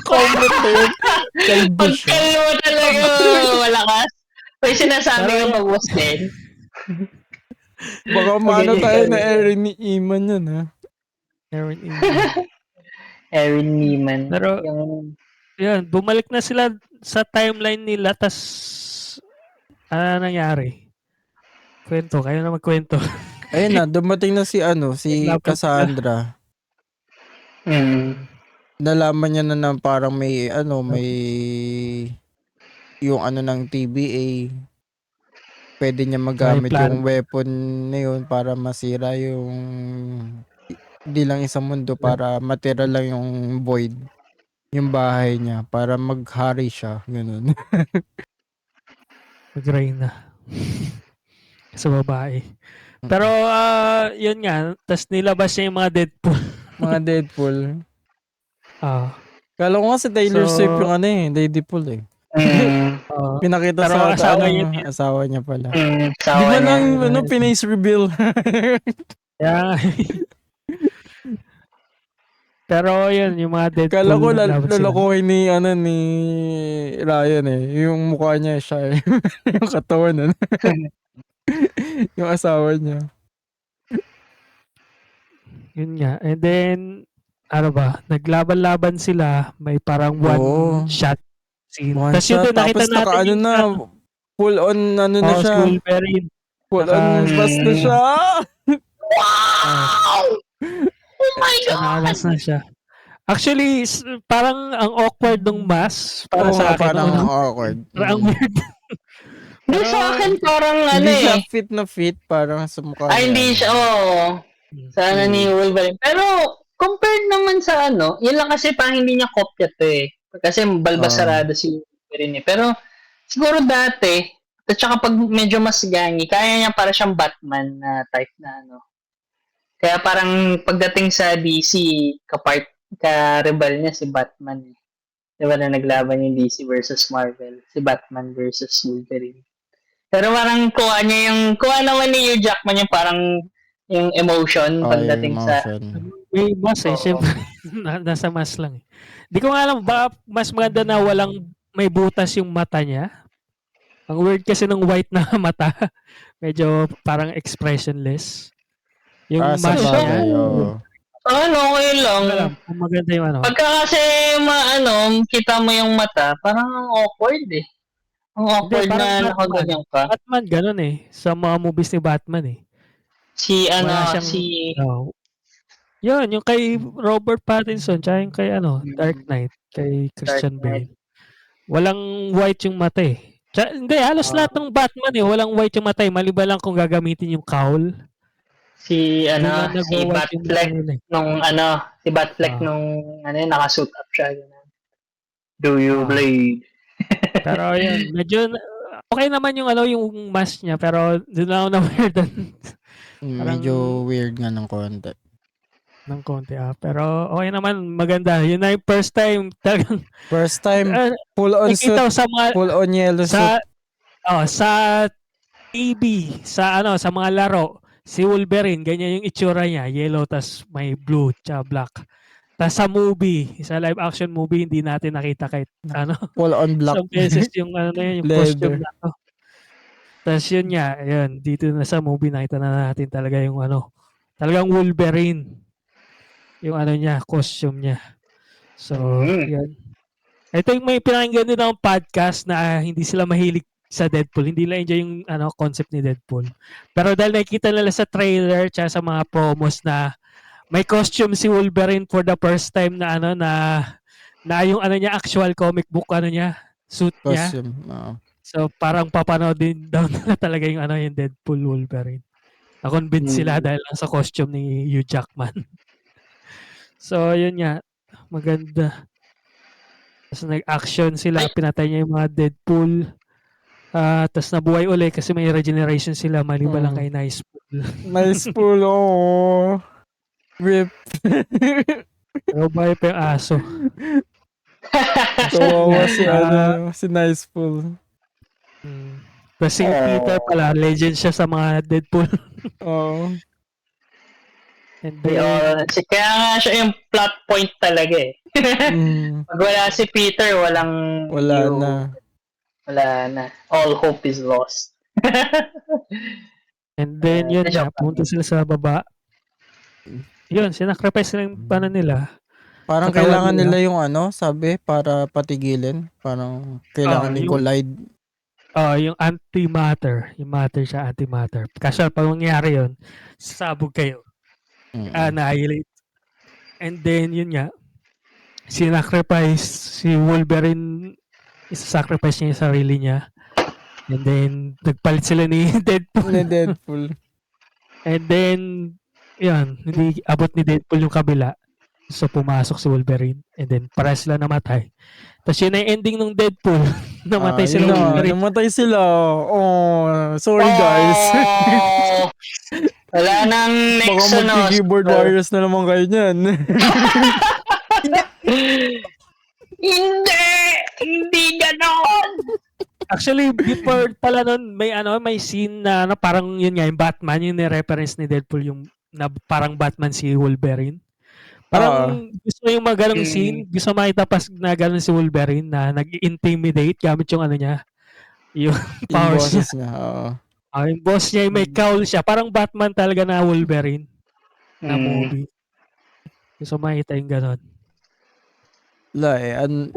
Comment na yun. Kalbo siya. Pagkalmo talaga, malakas. May sinasabi Pero ka yun, ba, boss din? Baka maano Ganyan tayo ka. na Erin ni Iman yun ha. Aaron Egan. Erin Neiman. Pero Yung, yun, bumalik na sila sa timeline nila, tas ano nangyari? Kwento, kayo na magkwento. Ayun na, dumating na si ano, si Naglaban sila. Cassandra. mm, Nalaman niya na parang may ano, may yung ano ng TBA. Pwede niya May magamit plan. yung weapon na yun para masira yung hindi lang isang mundo, para matira lang yung void, yung bahay niya, para maghari siya, ganun. Mag-rain na. Sa babae. Pero yun nga, tas nilabas niya yung mga Deadpool. Mga Deadpool. Ah. Kala ko nga si Taylor So, Swift yung ano eh, Deadpool eh. Pinakita pero sa asawa ano, niya din. asawa niya pala. Di sawa ba niya. lang ano, pinace reveal? Kaya, pero yun, yung mga Kala ko Deadpool naglaban sila. lolokohin ni ano ni Ryan eh. Yung mukha niya siya eh. Yung katawan yung asawa niya. Yun nga. And then, ano ba, naglaban-laban sila. May parang Oo. one-shot scene. One Tapos yun shot. doon, nakita Tapos natin naka-ano yung na. Full on ano na si siya. Wolverine. Full on bust na siya. Wow! Oh my God! Nakamas na siya. Actually, parang ang awkward ng mask para Oo sa nga, akin. parang Ano? awkward. Parang ang weird. Hindi sa akin parang ano Hindi siya eh. fit na fit. Parang sa mukha Ay, hindi siya, Sa ano ni Wolverine. Pero, compared naman sa ano, yun lang kasi parang hindi niya kopya to eh. Kasi balbasarado si Wolverine eh. Pero, siguro dati, at saka pag medyo mas gangi, kaya niya para siyang Batman na type na ano. Kaya parang pagdating sa DC, ka-rebel niya si Batman eh. Diba na naglaban yung DC versus Marvel? Si Batman versus Wolverine. Pero parang kuha naman ni Hugh Jackman yung parang yung emotion yung pagdating sa emotion. May mask eh. Oo. Siyempre, nasa mask lang eh. Di ko nga alam, ba mas maganda na walang may butas yung mata niya? Ang weird kasi ng white na mata. Medyo parang expressionless. Yung Sa mask niya. bagay, oo. ano, okay lang. Alam, kung maganda yung ano. Pagka kasi kita mo yung mata, parang ang awkward eh. Ang Hindi, awkward parang na Batman. nakaganyan ka. Batman ganun eh. Sa mga movies ni Batman eh. Wala siyang, si yun, yung kay Robert Pattinson, tsaka yung kay Dark Knight, kay Christian Knight. Bale. Walang white yung mata eh. Hindi, halos lahat ng Batman walang white yung mata eh. Maliban lang kung gagamitin yung cowl. Si Doon lang si nagwa-white yung mata Batfleck nila eh. si Batfleck Ah. nung nakasuit up siya. Do you Ah. bleed? Pero yun, medyo okay naman yung yung mask niya, pero doon lang ako na-weird Medyo weird nga ng konti. ng konti pero okay naman, maganda. Yun na yung first time talagang First time, full on suit, nakita ko sa mga full on yellow suit. sa TV, sa mga laro, si Wolverine, ganyan yung itsura niya, yellow tas may blue tsaka black. Tas sa movie, sa live action movie, hindi natin nakita kahit Full on black. isang beses yung yung costume na to. Tas yun nga, dito na sa movie nakita na natin talaga yung talagang Wolverine. Yung niya, costume niya. So, yan. Ito yung may pinakinggan din ng podcast na hindi sila mahilig sa Deadpool. Hindi nila enjoy yung concept ni Deadpool. Pero dahil nakikita nila sa trailer tsaka sa mga promos na may costume si Wolverine for the first time na na yung niya, actual comic book niya, suit niya. Costume. So parang papanood din daw nila talaga yung yung Deadpool Wolverine. Na-convince sila dahil lang sa costume ni Hugh Jackman. So yun nga, maganda. Tapos nag-action sila, pinatay niya yung mga Deadpool. Tapos nabuhay uli kasi may regeneration sila, maliban lang kay Nice Pool. Nice Pool, oh. Rip. Pero buhay pa yung aso. Kawawa si Nice Pool. Tapos si Peter pala, legend siya sa mga Deadpool. Oo. And then, kaya nga siya yung plot point talaga eh. Pag wala si Peter, wala na. All hope is lost. And then yun punta sila sa baba. Yun, sinacrifice nila yung nila. Parang kailangan nila yung sabi, para patigilin. Parang kailangan i-collide. Yung antimatter. Yung matter siya, antimatter. Kasi pag mangyari yun, sasabog kayo. Annihilate. And then, yun nga, sinacrifice si Wolverine, isasacrifice niya yung sarili niya. And then, nagpalit sila ni Deadpool. And then, yan, hindi abot ni Deadpool yung kabila. So, pumasok si Wolverine. And then, para sila namatay. Tapos yun na yung ending ng Deadpool. Namatay sila Wolverine. Namatay sila. Oh, sorry guys. Wala nang next baka mag-keyboard warriors na naman kayo niyan. Hindi ganon. Actually, before pala nun, may scene na parang yun nga, yung Batman, yung ni-reference ni Deadpool, yung na parang Batman si Wolverine. Parang gusto mo yung magalong scene, gusto makita pas na gano'n si Wolverine na nag-intimidate gamit yung niya, yung powers niya. Yung boss niya, may cowl siya. Parang Batman talaga na Wolverine na movie. Gusto makita yung gano'n.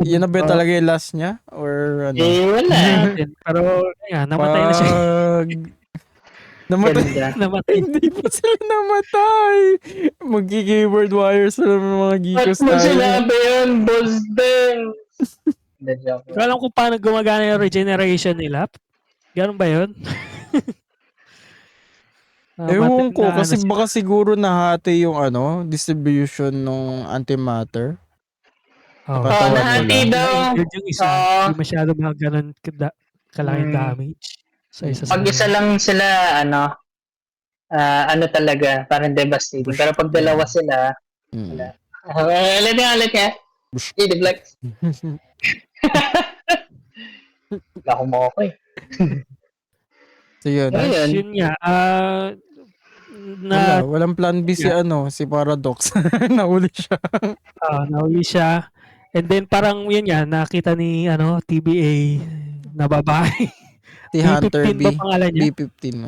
Yun na ba talaga yung last niya? Or ano? Wala. Pero, namatay na siya. Namatay. Hindi pa sila namatay. Mag-keyboard warriors sila ng mga geekos tayo. Ba't mo sinabi yun, boss din? Hindi alam kung paano gumagana yung regeneration nila. Ganun ba yun? Ewan ko, kasi baka siguro nahati yung distribution ng antimatter. Nahati daw. Yung isa, hindi masyado mga ganun kalaking damage. So, pag isa lang sila, talaga, parang devastating. Pero pag dalawa sila, wala. Ulit nga. Deflex. Wala akong makakay. So yun. Yun nga. Walang plan B si Paradox. Nahuli siya. Nahuli siya. And then parang yun nga, nakita ni TBA na babae. Si Hunter B. ba pangalan niya? B15.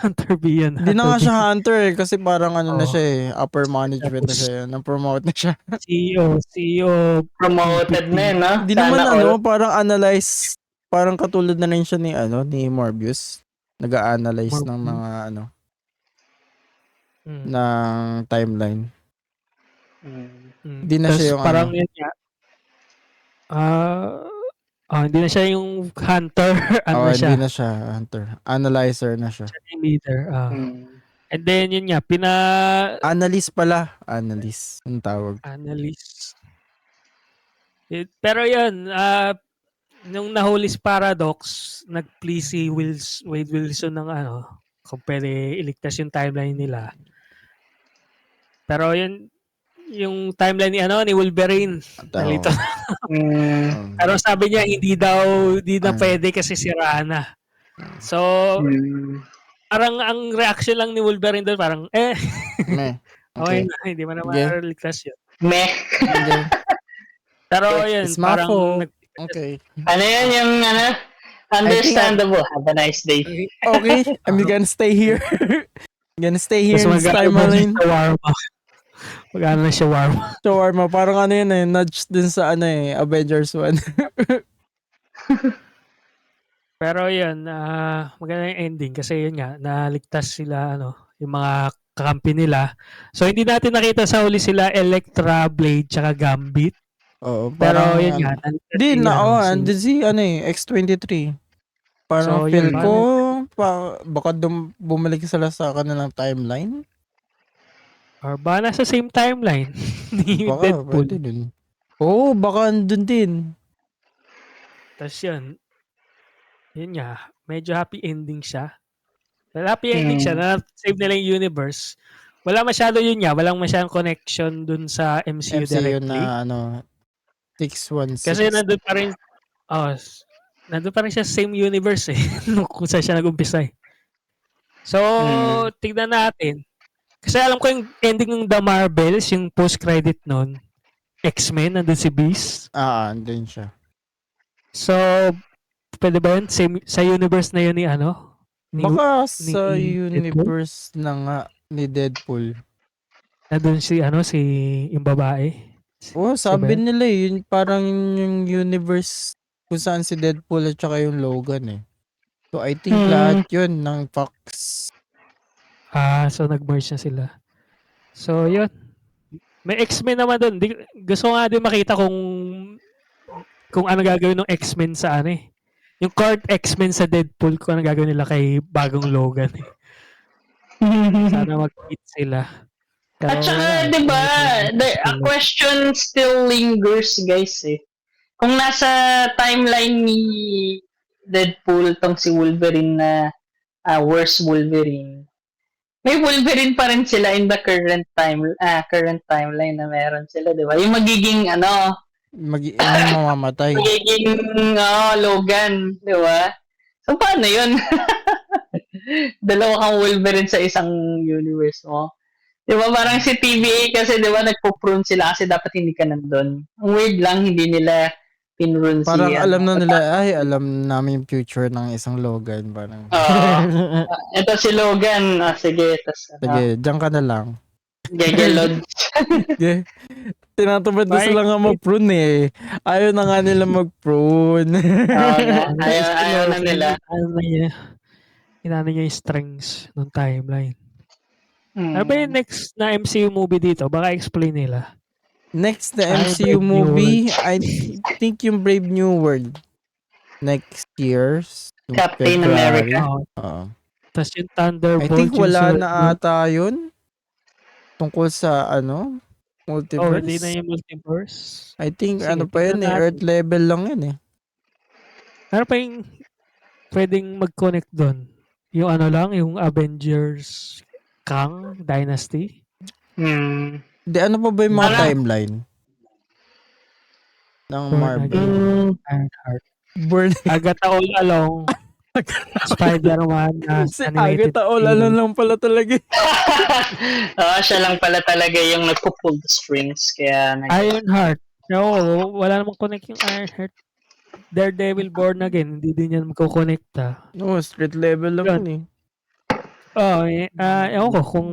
Hunter B yun. Hindi na nga siya Hunter kasi parang na siya upper management na siya. Nang-promote na siya. CEO. Promoted na yun, no? Hindi naman parang analyze, parang katulad na rin siya ni Morbius. Nag-a-analyze ng mga ng timeline. Mm. Di na Tas siya yung parang ano. yun nga. Hindi na siya yung hunter. Ano na siya? Hindi na siya hunter. Analyzer na siya. Siya na yung leader. Mm. And then yun nga, Analyst pala. Analyst. Ang tawag. analyst. Pero yun, nung nahuli si Paradox, nag-plea si Wade Wilson ng kung pwede iligtas yung timeline nila. Pero yun, yung timeline ni Wolverine, nalito. Pero sabi niya, hindi na pwede kasi sira na. So, parang ang reaction lang ni Wolverine doon, parang, Meh. okay na, hindi mo na maligtas yun. Meh. Pero yun, It's my parang fault. Okay. Ano yan yung understandable. Have a nice day. Okay. I'm gonna stay here. I'm gonna stay here in this timeline. Mag-ano na shawarma. Shawarma. Parang ano yun nudge din sa Avengers 1. Pero yun, maganda yung ending kasi yun nga, naligtas sila, yung mga kakampi nila. So, hindi natin nakita sa huli sila Electra, Blade, tsaka Gambit. Oo. Pero yun nga. Hindi na, andun si X-23. Parang So, feel yun, ko, baka bumalik sila sa kanilang timeline. Or ba nasa same timeline ni Baka, Deadpool. pwede din. Oo, baka andun din. Tapos yun nga, medyo happy ending siya. Well, happy ending siya, na-save nila yung universe. Wala masyado yun nga, walang masyadong connection dun sa MCU directly. na 616. Kasi nandun pa rin siya sa same universe kung saan siya nag-umpisa So, tignan natin. Kasi alam ko yung ending ng The Marvels, yung post-credit nun, X-Men, nandun si Beast. Andun siya. So, pwede ba yun? Same, sa universe na yun ni Baka sa universe na nga ni Deadpool. Nandun si yung babae. Sabi nila yun parang yung universe kung saan si Deadpool at saka yung Logan So I think lahat yun ng Fox. So nag-merge na sila. So yun. May X-Men naman doon. Gusto nga din makita kung ano gagawin ng X-Men sa yung current X-Men sa Deadpool, kung ano gagawin nila kay bagong Logan. Sana mag-meet sila. Pero, at saka, di ba, a question still lingers, guys Kung nasa timeline ni Deadpool tong si Wolverine na worst Wolverine, may Wolverine pa rin sila in the current timeline na meron sila, di ba? Yung magiging mamamatay. Magiging Logan, di ba? So, paano yun? Dalawa kang Wolverine sa isang universe mo. Di ba? Parang si TVA kasi, di ba, nagpo-prune sila kasi dapat hindi ka nandun. Ang weird lang, hindi nila pinrune parang alam na nila, alam namin yung future ng isang Logan. Parang. Ito si Logan. Sige. Sige, dyan ka na lang. Gegelod. Tinatamad na sila nga mag-prune Ayaw na nga nila mag-prune. Ayaw na nila. Inano niya yung strengths ng timeline. Ano ba yung next na MCU movie dito? Baka explain nila. Next na MCU movie, I think yung Brave New World. Next year's Captain America. Tapos yung Thunderbolt. I think wala na ata yun. Tungkol sa multiverse. Hindi na yung multiverse. I think pa yun Earth level lang yun Ano pa yung pwedeng mag-connect doon? Yung yung Avengers Kang Dynasty? Hindi, ano pa ba yung mga timeline? Ng Marvel. Ironheart. Burn. Agatha All Along. Spider-Man. Si Agatha All Along lang pala talaga. Siya lang pala talaga yung nagpo-pull the strings. Kaya Ironheart. No, wala namang connect yung Ironheart. Daredevil Born Again. Hindi din yan magkukonekta. Street level lang yun ewan ko kung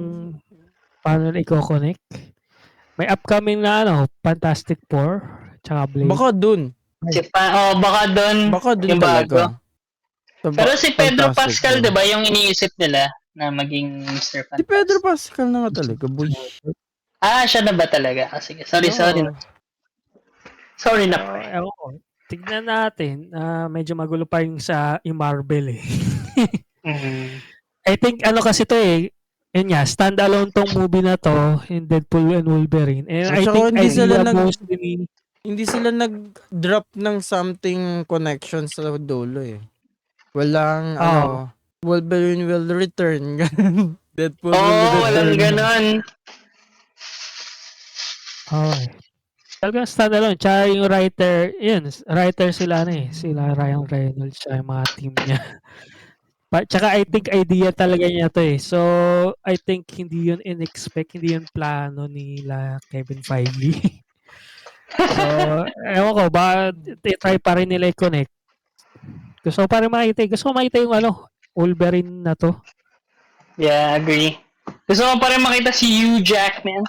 paano na i-connect. May upcoming na Fantastic Four tsaka Blade. Baka dun. Baka dun yung talaga. Bago. Pero si Pedro Pascal, di ba, yung iniisip nila na maging Mr. Si Pedro Fantastic. Pascal na nga talaga, boy. Siya na ba talaga? Sige, sorry. Oo. Sorry na, So, pre. ewan ko. Tignan natin. Medyo magulo pa yung yung Marvel eh. I think kasi to eh. Yun nga, standalone tong movie na to, in Deadpool and Wolverine. And At I saka think hindi sila idea mostly Hindi sila nag-drop ng something connection sa dulo eh. Walang, Wolverine will return. Ganun. Deadpool will return. Walang ganon. Okay. Talagang standalone. Tsaka yung writer sila sila Ryan Reynolds, tsaka yung mga team niya. Tsaka I think idea talaga niya to eh. So, I think hindi yun hindi yun plano nila Kevin Feige. So, ewan ko, try pa rin nila i-connect. Gusto ko makita yung Wolverine na to. Yeah, agree. Gusto ko pa rin makita si Hugh Jackman.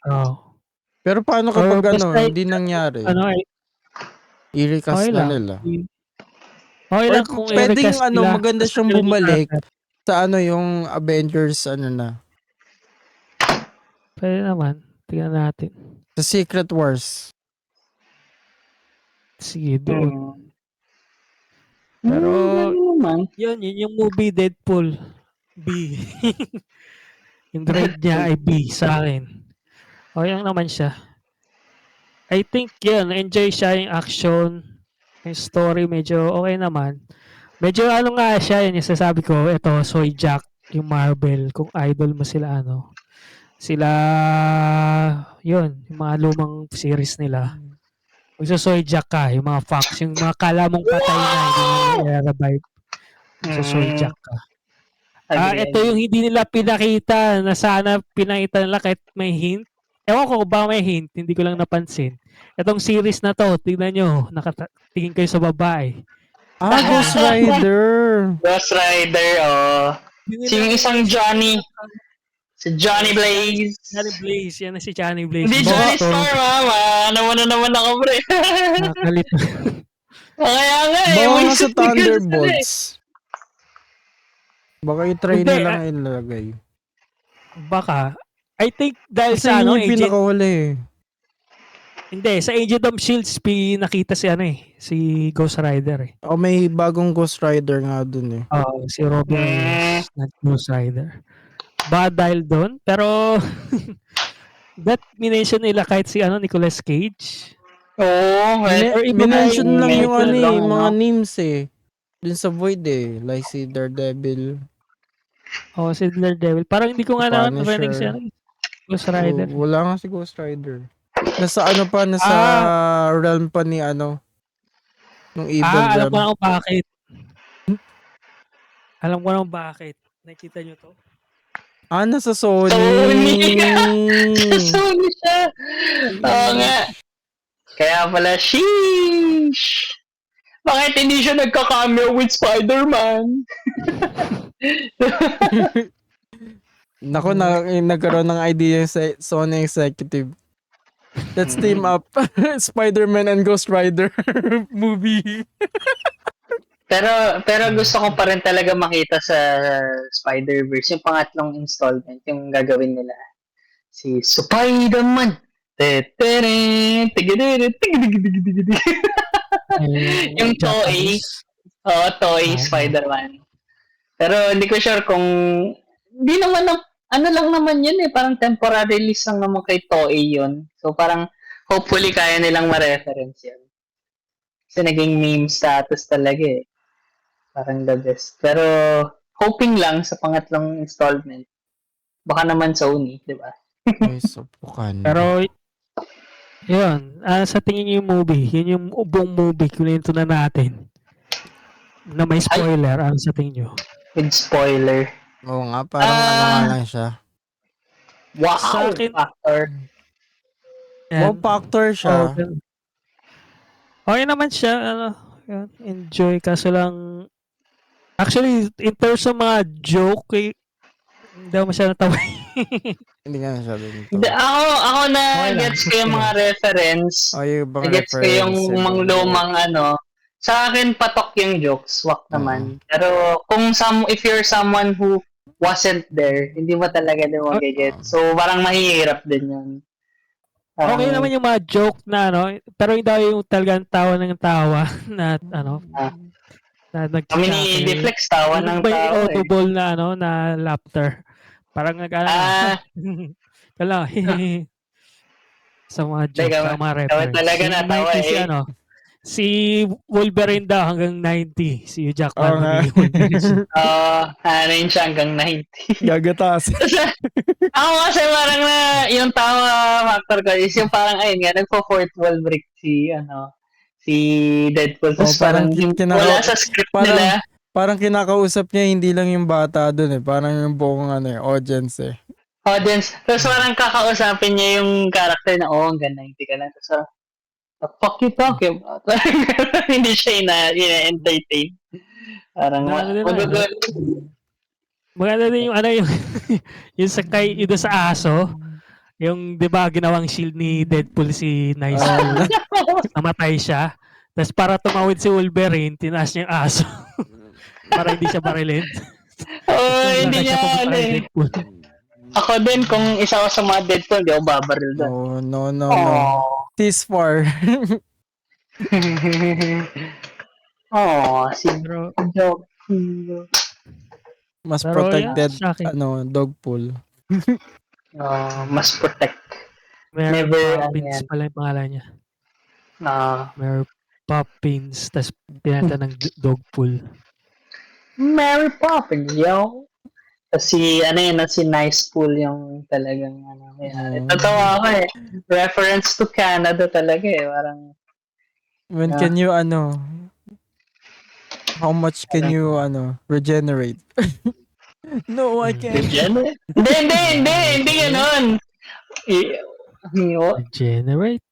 Oh. Pero paano kapag hindi nangyari? I-recast okay na lang. nila. Okay lang kung i-recast nila. Maganda siyang bumalik sa yung Avengers na. Pwede naman. Tingnan natin. Sa Secret Wars. Sige, doon. Pero, yun yung movie Deadpool. B. Yung grade niya ay B sa akin. Okay lang naman siya. I think enjoy siya yung action. Yung story medyo okay naman. Medyo nga siya, yung sasabi ko, ito, Soy Jack, yung Marvel, kung idol mo sila sila, yung mga lumang series nila. Magsasoy Jack ka, yung mga facts, yung mga kala mong patay na, hindi mo i-revive. Magsasoy Jack ka. Ito yung hindi nila pinakita na sana pinakita nila kahit may hint. Ewan ko ba may hint, hindi ko lang napansin. Itong series na to, tignan nyo, nakatingin kayo sa babae. Ghost Rider. Ghost Rider, yung isang Johnny. Si Johnny Blaze. Johnny Blaze, yan na si Johnny Blaze. Hindi Johnny Storm, mama. Naman ako, pre. Nakalito. Kaya nga Baka nga sa Thunderbolts. Baka i-try Hindi, na lang ilagay. Baka. I think dahil Kasi sa yun yung Agent... pinakawala eh. Hindi, sa Agent of Shields, nakita si Ghost Rider eh. May bagong Ghost Rider nga dun eh. Si Robin Williams na Ghost Rider. Ba dahil doon? Pero that minention nila kahit si Nicolas Cage. Minention lang yung mga names eh. Dun sa Void eh. Like si Daredevil. Si Daredevil. Parang hindi ko nga narinig si Ghost Rider. Wala nga si Ghost Rider. Nasa realm pa ni nung Evil alam Realm. ko na kung bakit. Alam ko na kung bakit. Nakita nyo to? Nasa Sony. Sa Sony siya. Oo nga. Kaya pala, sheesh! Bakit hindi siya nagka-cameo with Spider-Man? Naku, nagkaroon ng idea yung Sony executive. Let's team up Spider-Man and Ghost Rider movie. Pero gusto ko pa rin talaga makita sa Spider-Verse yung pangatlong installment, yung gagawin nila. Si Spider-Man. Yung toy. Toy Spider-Man. Pero hindi ko sure kung hindi naman lang naman yun eh, parang temporary release lang naman kay Toei yun. So parang hopefully kaya nilang ma-reference yun. Kasi naging meme status talaga eh. Parang the best. Pero hoping lang sa pangatlong installment. Baka naman Sony, di ba? Pero yun, sa tingin niyo yung movie, yun yung buong movie, kunento na natin. Na may spoiler, ano sa tingin niyo? With spoiler. Oo nga, parang nga lang siya. Wow! Sa akin, factor. Wow, factor siya. Okay naman siya, enjoy, kaso lang, actually, in terms of mga joke, hindi ako masyadong natawa. Hindi nga siya dito. Ako na gets ko yung mga reference. Yung gets ko yung mga lumang Sa akin, patok yung jokes. Wak naman. Pero if you're someone who wasn't there, hindi mo talaga din mag-get. So, parang mahihirap din yun. Okay naman yung mga joke na pero hindi yung talagang tawa ng tawa na na Kami ni Deflex, tawa ng may tawa audible na na laughter. Parang kala sa mga joke, sa mga reference. Talaga natawa Si Wolverine daw hanggang 90. Si Hugh Jackman nga. Wolverine. Hanin siya hanggang 90. Gagatas. Ako kasi parang yung tawa factor ko is yung parang ayun nga, nagpo-fourth wall break si Deadpool. Tapos parang wala sa script nila. Parang kinakausap niya hindi lang yung bata doon Parang yung buong audience Audience. Tapos parang kakausapin niya yung character na hanggang 90 ka lang. Tapos the fuck you talking about? Hindi siya ina-entertain. Parang maganda din yung yung sakay ito sa aso. Yung 'di ba ginawang shield ni Deadpool si Nice. Namatay siya. Tapos para tumawid si Wolverine, tinaas niya yung aso. Para hindi siya barilin. Hindi niya Ako din, kung isa ko sa mga Deadpool, di ako babaril doon. No. This far. Si joke. Mas protected, Dogpool. Mas protect. Mary Never, Poppins pala yung pangalan niya. Mary Poppins, tas pinata ng Dogpool. Mary Poppins, yo. Si Nice Pool yung talagang tatawa ako reference to Canada talaga parang when can you how much can you regenerate? No, I can't. Regenerate? Hindi ganon. Regenerate?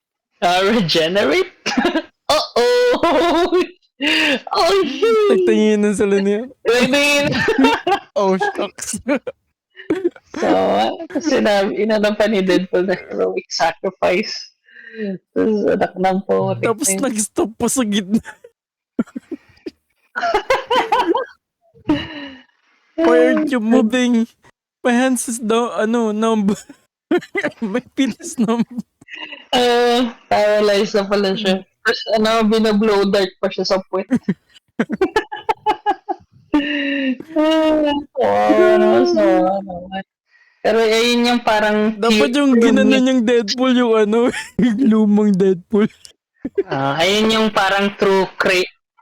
Regenerate? Oh shit! Nagtinginan sila niya. Oh shucks. So, inanong pa ni Deadpool na heroic sacrifice. Tapos, anak ng po. Tapos nag-stop pa sa gitna. Why aren't you moving? My hands is down, numb. May penis numb. Paralyzed na pala siya. Tapos, binablow dart pa siya sa puwet. Pero ayun yung parang dapat yung ginanon yung Deadpool yung lumang Deadpool. Ayun yung parang true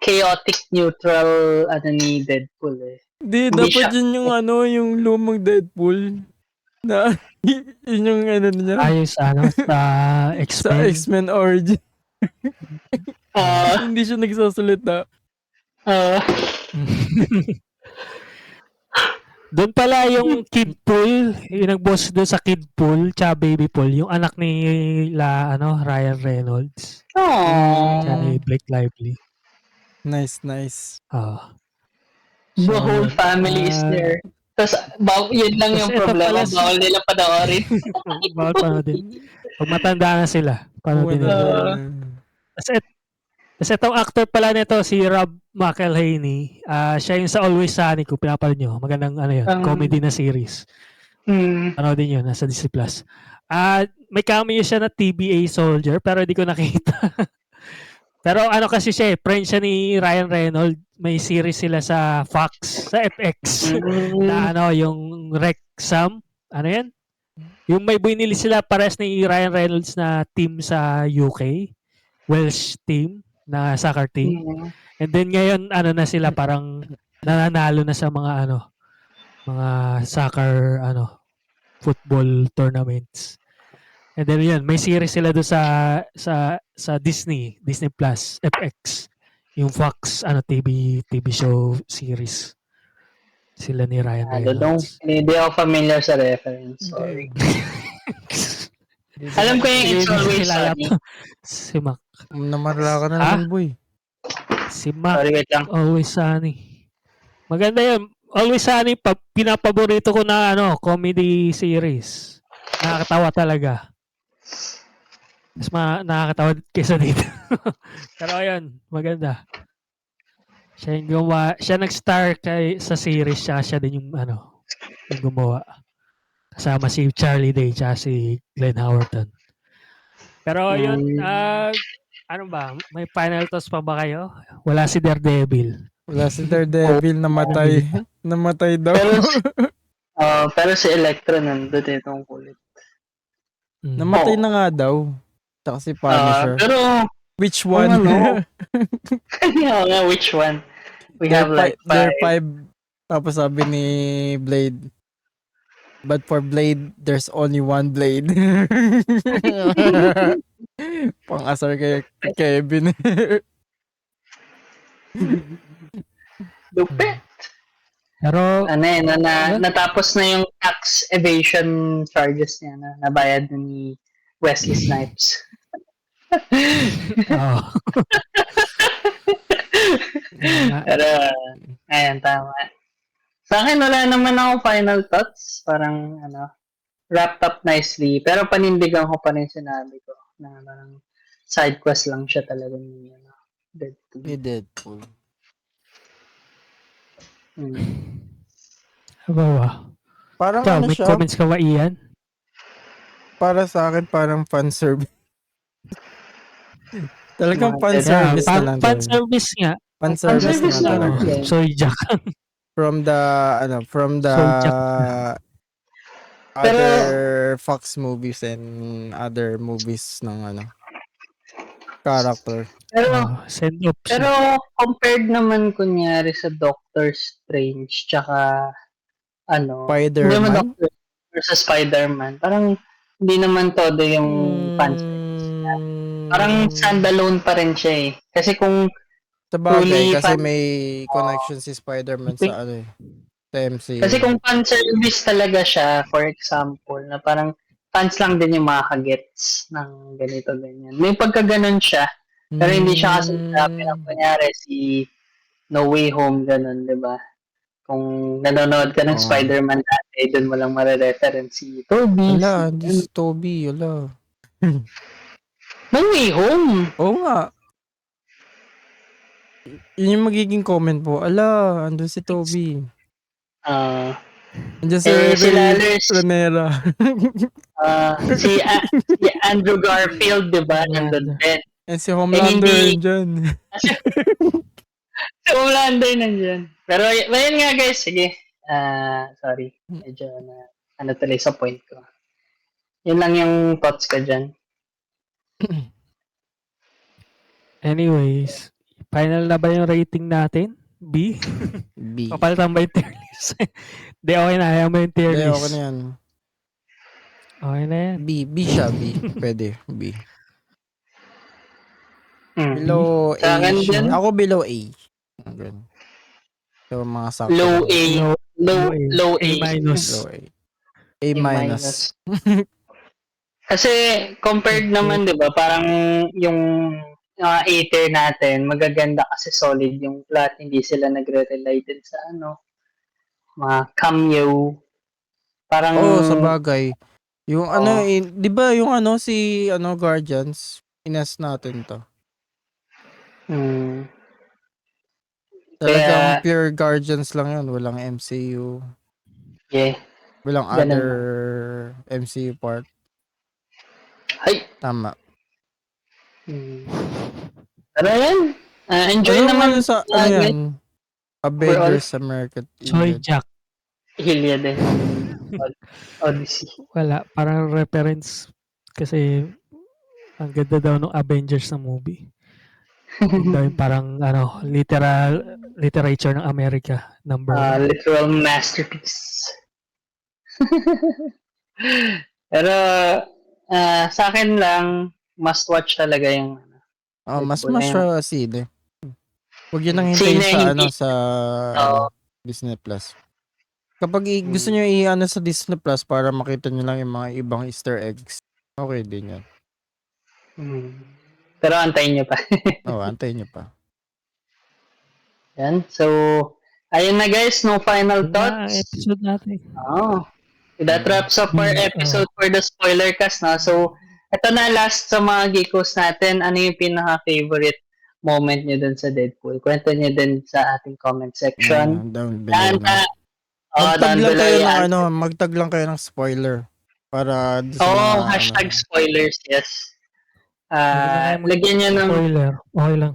chaotic neutral ni Deadpool Di, dapat yun yung yung lumang Deadpool na yun yung niya. Ayos sa X-Men. Sa X-Men Origin. Hindi siya nagsasalita. Doon pala yung Kid Pool, yung nag-boss doon sa Kid Pool, tsaka Baby Pool, yung anak ni Ryan Reynolds. Tsaka ni Blake Lively. Nice. The whole family is there. Tapos, yun lang yung problema. Bawal nila panoorin. Bawal panoorin. Pag matanda na sila, panoorin nila. Tapos itong actor pala nito, si Rob McElhenney. Siya yung sa Always Sunny ko, pinapanood nyo. Magandang comedy na series. Panoodin yun, nasa Disney+. May cameo siya na TBA soldier, pero hindi ko nakita. Pero kasi siya friend siya ni Ryan Reynolds. May series sila sa Fox, sa FX. Na yung Wrexham. Ano yan? Yung may binili sila pares ni Ryan Reynolds na team sa UK. Welsh team na soccer team. And then ngayon na sila parang nananalo na sa mga mga soccer football tournaments. And then yun, may series sila doon sa Disney Plus, FX. Yung Fox TV show series. Sila ni Ryan Reynolds. Hindi ako familiar sa reference. Sorry. Alam ko yung It's Always Sunny. Si Mac. Namarla ka na naman, boy. Si Mac. Sorry, wait lang. Always Sunny. Maganda yun. Always Sunny, pinapaborito ko na comedy series. Nakakatawa talaga. Mas nakakatawa kaysa dito. Pero ayun, maganda. Siya nag-star sa series, siya din yung yung gumawa. Kasama si Charlie Day tsaka si Glenn Howerton. Pero yun, ano ba? May final thoughts pa ba kayo? Wala si Daredevil. Wala si Daredevil, namatay. Namatay daw. Pero si Electro nandun itong kulit. Namatay na nga daw. Tsaka si Punisher. Pero, Which one? kanya nga, which one? We There have like are 5. 5. Tapos sabi ni Blade, but for Blade, there's only one blade. Pang-asar kay Kevin. Lupit. Pero, natapos na yung tax evasion charges niya na nabayad ni Wesley Snipes. Pero, ayan, tama. Sa akin, wala naman ako final thoughts. Parang, wrapped up nicely. Pero panindigan ko pa rin sinabi ko na parang side quest lang siya talaga ni Deadpool. Ni Deadpool. Parang may siya? comments ka ba, Ian? Para sa akin, parang fanservice. Talagang fanservice na lang. Fanservice nga. Fanservice na lang. Sorry, Jack. From the other Fox movies and other movies ng character. Pero compared naman kunyari sa Doctor Strange tsaka Spider-Man versus Spider-Man, parang hindi naman todo yung fanservice niya. Parang standalone pa rin siya eh. Kasi kung sa bagay, kasi may connection si Spider-Man sa sa MCU. Kasi kung fanservice talaga siya, for example, na parang fans lang din yung makakagets ng ganito, ganyan. May pagkaganon siya, pero hindi siya kasi kunyari si No Way Home, ganon, di ba? Kung nanonood ka ng Spider-Man dati, doon mo lang marireference si Tobey. Wala, si Tobey, wala. No Way Home! Oo nga. Yun yung magiging comment po. Ala, andun si Tobey. Andun si Renera. si Andrew Garfield, di ba? Nandun din. And si Homelander dyan. Si Homelander nandyan. Pero, yun nga guys, sige. Sorry. Medyo tuloy sa point ko. Yun lang yung thoughts ko dyan. Anyways, final na ba yung rating natin? B? B. Papalitan ba yung tier list? Di, okay na. Ayaw mo yung tier list. Okay na yan. Okay na yan. B siya, B. Pwede, B. Below A. Ako below A. So, mga sakto. Low A. Low A. minus. Low A. A minus. Kasi, compared naman, di ba, parang yung A-tier natin, magaganda kasi solid yung plot. Hindi sila nagre-rely din sa mga cameo. Parang... sa bagay. Yung di ba yung si Guardians, inas natin to. Talagang pure Guardians lang yun. Walang MCU. Yeah. Walang other MCU part. Ay! Tama. Pero yan. Enjoy naman. Sa yan? Avengers America. Sorry, Jack. Hilya din. Odyssey. Wala. Parang reference. Kasi ang ganda daw ng Avengers na movie. Yung parang literature ng America number 1. Literal masterpiece. Pero sa akin lang must watch talaga yung mas siya sine. Huwag yun nang hintayin sa Disney Plus. Kapag gusto nyo sa Disney Plus para makita nyo lang yung mga ibang Easter eggs, okay din yan. Pero antayin nyo pa. Antayin nyo pa. Yan. So, ayun na guys, no final thoughts. Episode natin. That wraps up our episode for the spoiler cast. No? So, ito na last sa mga geekos natin. Ano yung pinaka-favorite moment nyo dun sa Deadpool. Kwento nyo din sa ating comment section. Down below Yan, na. Magtag down lang below kayo ng yan. magtag lang kayo ng spoiler para sa Oo, mga, hashtag spoilers, yes. Hindi na Lagyan nyo ng... spoiler. Okay lang.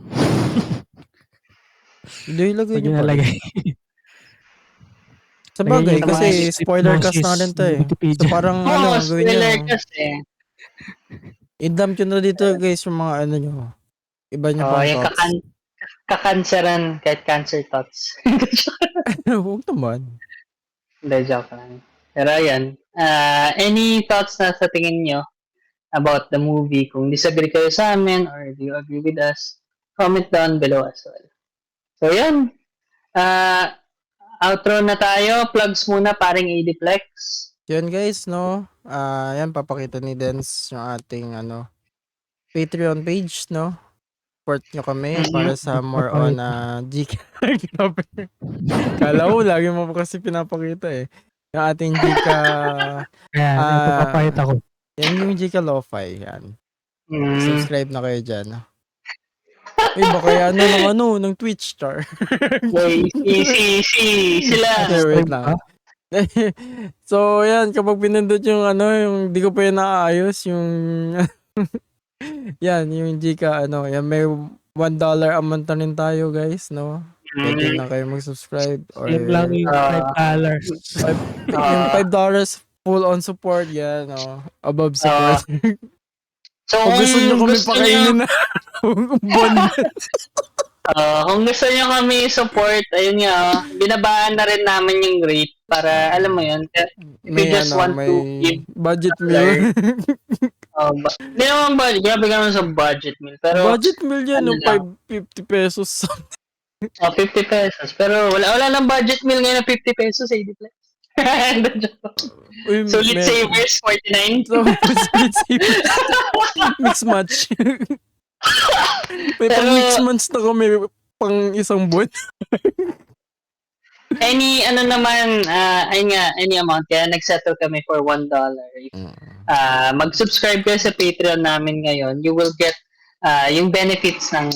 hindi ilagay Pag niyo pa rin. nalagay. Sa bagay, Lagyan niyo kasi mga spoiler cast na rin to eh. Wikipedia. So parang Oo, gawin nyo. spoiler kasi. I-dump nyo na dito guys yung mga nyo. Iba nyo pang Yung thoughts. kakanseran kahit cancer thoughts. Huwag naman. Hindi, joke lang. Pero ayan. Any thoughts na sa tingin nyo about the movie? Kung disagree kayo sa amin or do you agree with us, comment down below as well. So yan. Outro na tayo. Plugs muna, paring Adiplex. Yan guys, no? Yan, papakita ni Dens yung ating, Patreon page, no? Support nyo kami para sa more on, GK. Kala ko, lagi mo pa kasi pinapakita eh. Yung ating GK, Ayan, ipapakita ko. yan yung GK Lo-Fi, yan. Mm. Subscribe na kayo dyan, no? Baka yan ng Twitch star. Sila. Okay, wait lang. So, yan, kapag pinindot yung yung di ko pa yun naaayos, yung yan, yung Gcash, yan, may $1 a month na rin tayo, guys, no? Pwede na kayo mag-subscribe or Same lang yung $5. yung $5 full on support, yan, no? Above support. So, Kung gusto nyo kami pakainin na buwan. Kung gusto nyo kami support, ayun nga, binabaan na rin namin yung rate para, alam mo yun, if you just want may to give budget meal. Hindi naman budget, grabe ka naman sa budget meal. Pero, Budget meal yan, ano no? lang. 50 pesos. 50 pesos. Pero wala nang budget meal ngayon na 50 pesos, 80 plus. Uy, Solid Savers, 49. So, Solid Savers. Mix match. May pang mix match na kami pang isang buwan. Any amount. Kaya nag-settle kami for $1. If mag-subscribe kayo sa Patreon namin ngayon, you will get yung benefits ng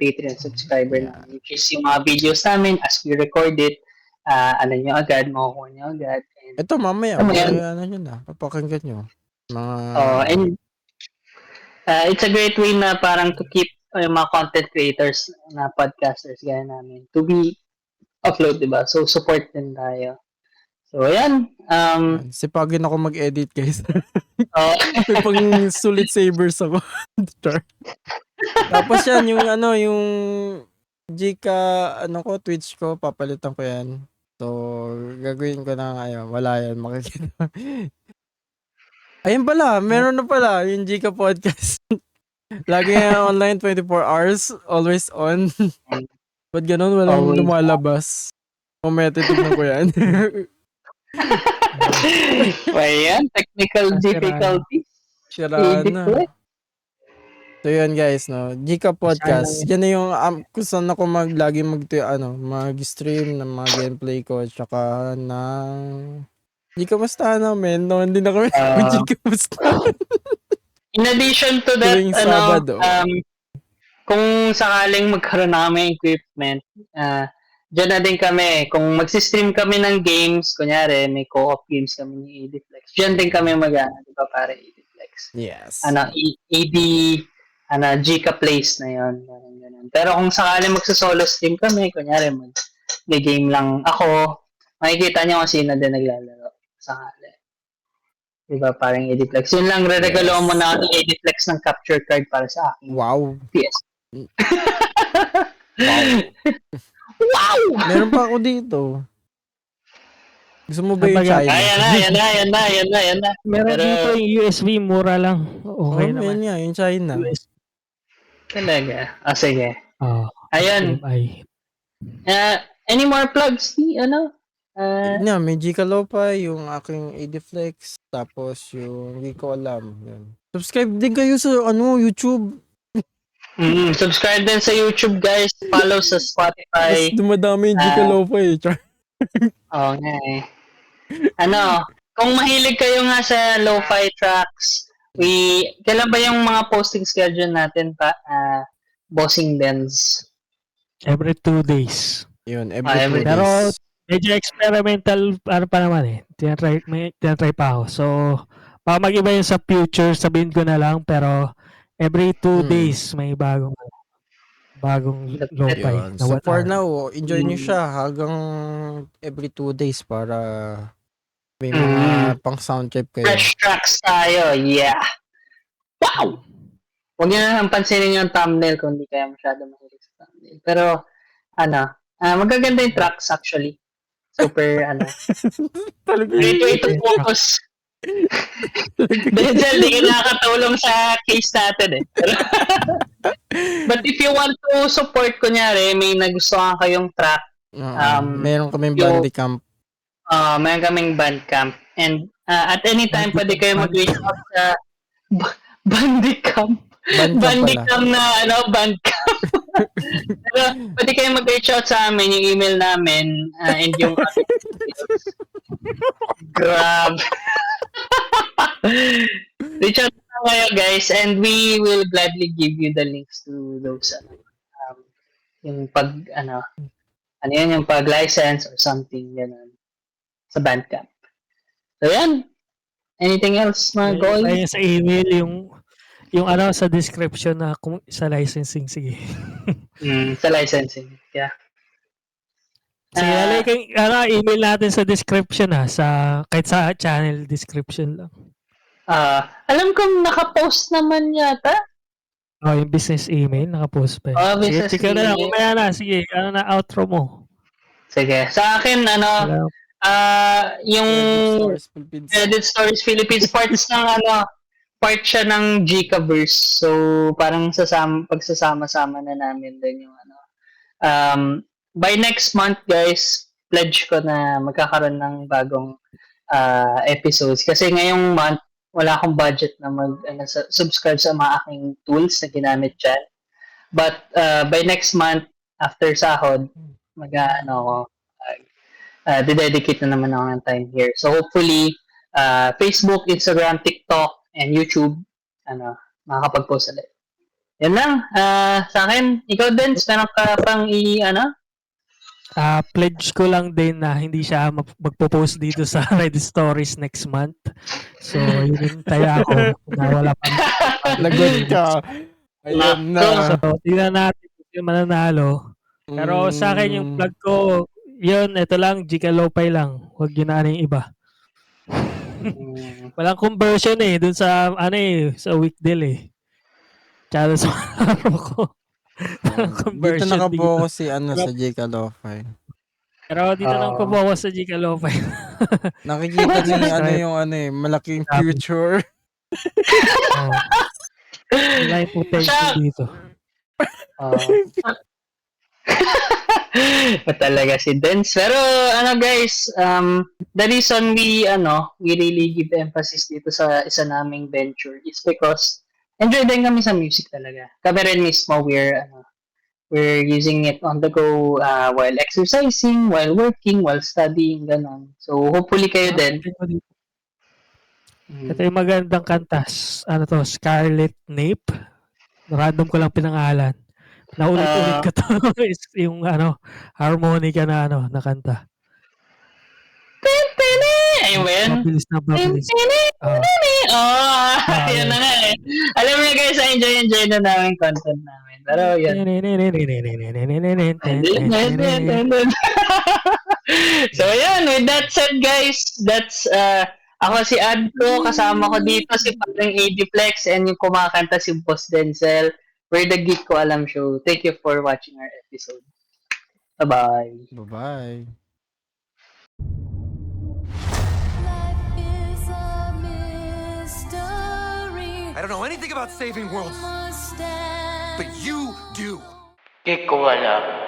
Patreon subscriber namin, which is yung mga videos namin as we record it, nyo agad, makukuha nyo agad. And, ito mamaya, nyo na, papakinggan nyo. And it's a great way na parang to keep yung mga content creators na podcasters gaya namin to be upload, diba? So, support din tayo. So, ayan. Sipagin ako mag-edit, guys. May pang Solid Savers ako. Tapos yan, yung Gcash, Twitch ko, papalitan ko yan. So, gagawin ko na ngayon. Wala yan, makikita. Ayun pala, meron na pala, yung Gcash podcast. Lagi yan online 24 hours, always on. Ba't ganun? Walang lumalabas. Mamaya titignan ko yan. Ayan, technical difficulties. Sira na. So yun guys, no. Gcash podcast. Yan na yung kung saan ako lagi mag-stream ng mga gameplay ko at saka ng Gcash Mustahan namin. No, hindi na kami Gcash Mustahan. In addition to that, kung sakaling magkaroon na kami equipment, dyan na din kami. Kung mag-stream kami ng games, kunyari, may co-op games kami ni Adiplex, dyan din kami di ba, para Adiplex. Yes. Gcash Plays na yun. Pero kung sakaling magsa-solo stream kami, kunyari, may game lang ako, makikita nyo kung sino din naglalaro. Sakali. Diba, parang Adiplex. Yun lang, re-regalo mo na ang Adiplex ng capture card para sa akin. Wow. PS. Wow! Meron pa ako dito. Gusto mo ba yung China? Ayan na. Meron dito yung USB, mura lang. Okay naman. Yan nga, yung China. Talaga. Sige. Ayun. Any more plugs? May Gcash Lo-Fi, yung aking Adiflex, tapos yung hindi ko alam. Yan. Subscribe din kayo sa YouTube. Subscribe din sa YouTube, guys. Follow sa Spotify. Mas dumadami yung Gcash Lo-Fi. Oo nga eh. Kung mahilig kayo nga sa lo-fi tracks, kailan ba yung mga posting schedule natin pa? Bossing Dens. Every 2 days. Yun, every- every 2 Pero days. medyo experimental ano pa naman eh. Tinatry pa ako. So, baka mag-iba yun sa future, sabihin ko na lang. Pero every 2 days may bagong lo-fi. Yun. Na So 1 for hour. now, enjoy nyo siya hanggang every 2 days para may mga pang sound trip kayo. Fresh tracks tayo. Yeah. Wow! Huwag nyo na pansinin yung thumbnail kung hindi kaya masyado mahilig sa thumbnail. Pero, magaganda yung tracks actually. Super, ito focus. Denzel, di ka nakakatulong sa case natin eh. But if you want to support, kunyari, may nagustuhan kayong track, Meron kaming yung- Bandicamp. mayroon kaming Bandcamp. And at any time, pwede kayo mag-reach out sa Bandicamp. Bandicamp na, Bandcamp. Pero, pwede kayo mag-reach out sa amin, yung email namin, and yung Grab. Reach out na kayo, guys, and we will gladly give you the links to those, yung yung pag-license or something, ganun, sa Bandcamp. So, yan. Anything else, mga goy? Ayun sa email, yung sa description na kung sa licensing, sige. Sa licensing, yeah. Sige, email natin sa description kahit sa channel description lang. Alam kong nakapost naman yata. Oh, yung business email, nakapost pa. Sige, Business chika na lang. email. Kumaya na, sige, outro mo. Sige. Sa akin, yung Edit Stories Philippines, part siya ng Gcaverse. So, parang pagsasama-sama na namin din yung by next month, guys, pledge ko na magkakaroon ng bagong episodes. Kasi ngayong month, wala akong budget na subscribe sa mga aking tools na ginamit dyan. But by next month, after sahod, dedicate na naman ako ng time here. So hopefully, Facebook, Instagram, TikTok, and YouTube, makakapag-post ulit. Yan lang. Sa akin, ikaw din, meron ka pang Pledge ko lang din na hindi siya magpo-post dito sa Reddit Stories next month. So, yun yung taya ako na wala pa. Lagot ka. Ayun na. So, tingnan natin kung yung mananalo. Pero sa akin yung plug ko, yun, ito lang, Gika Lopay lang. Huwag yun na yung iba. Walang conversion dun sa, sa weekdeal Tsaka sa araw ko. Dito nakapokus si sa Gika Lo-Fi. Pero dito lang pabawas sa Gika Lo-Fi. Nakikita niyo yung malaking future. Wala yung potential dito. Talaga si Dens. Pero guys, the reason we really give emphasis dito sa isa naming venture is because enjoy din kami sa music talaga. Kami rin mismo, we're using it on the go while exercising, while working, while studying, ganon. So hopefully kayo din. Ito yung magandang kantas. Scarlet Nape. Random ko lang pinangalan. Naulit-ulit ko to. Is yung harmonica na na kanta. Ayun ba yan? Mabilis. Yun na nga Alam mo na guys, enjoy na namin content namin. Pero yun. So yun, with that said guys, that's ako si Adko, kasama ko dito si Paring Adiplex and yung kumakanta si Boss Denzel. We're the Geek Ko Alam Show. Thank you for watching our episode. Bye-bye. Bye-bye. I don't know anything about saving worlds, but you do. Geek Ko Alam.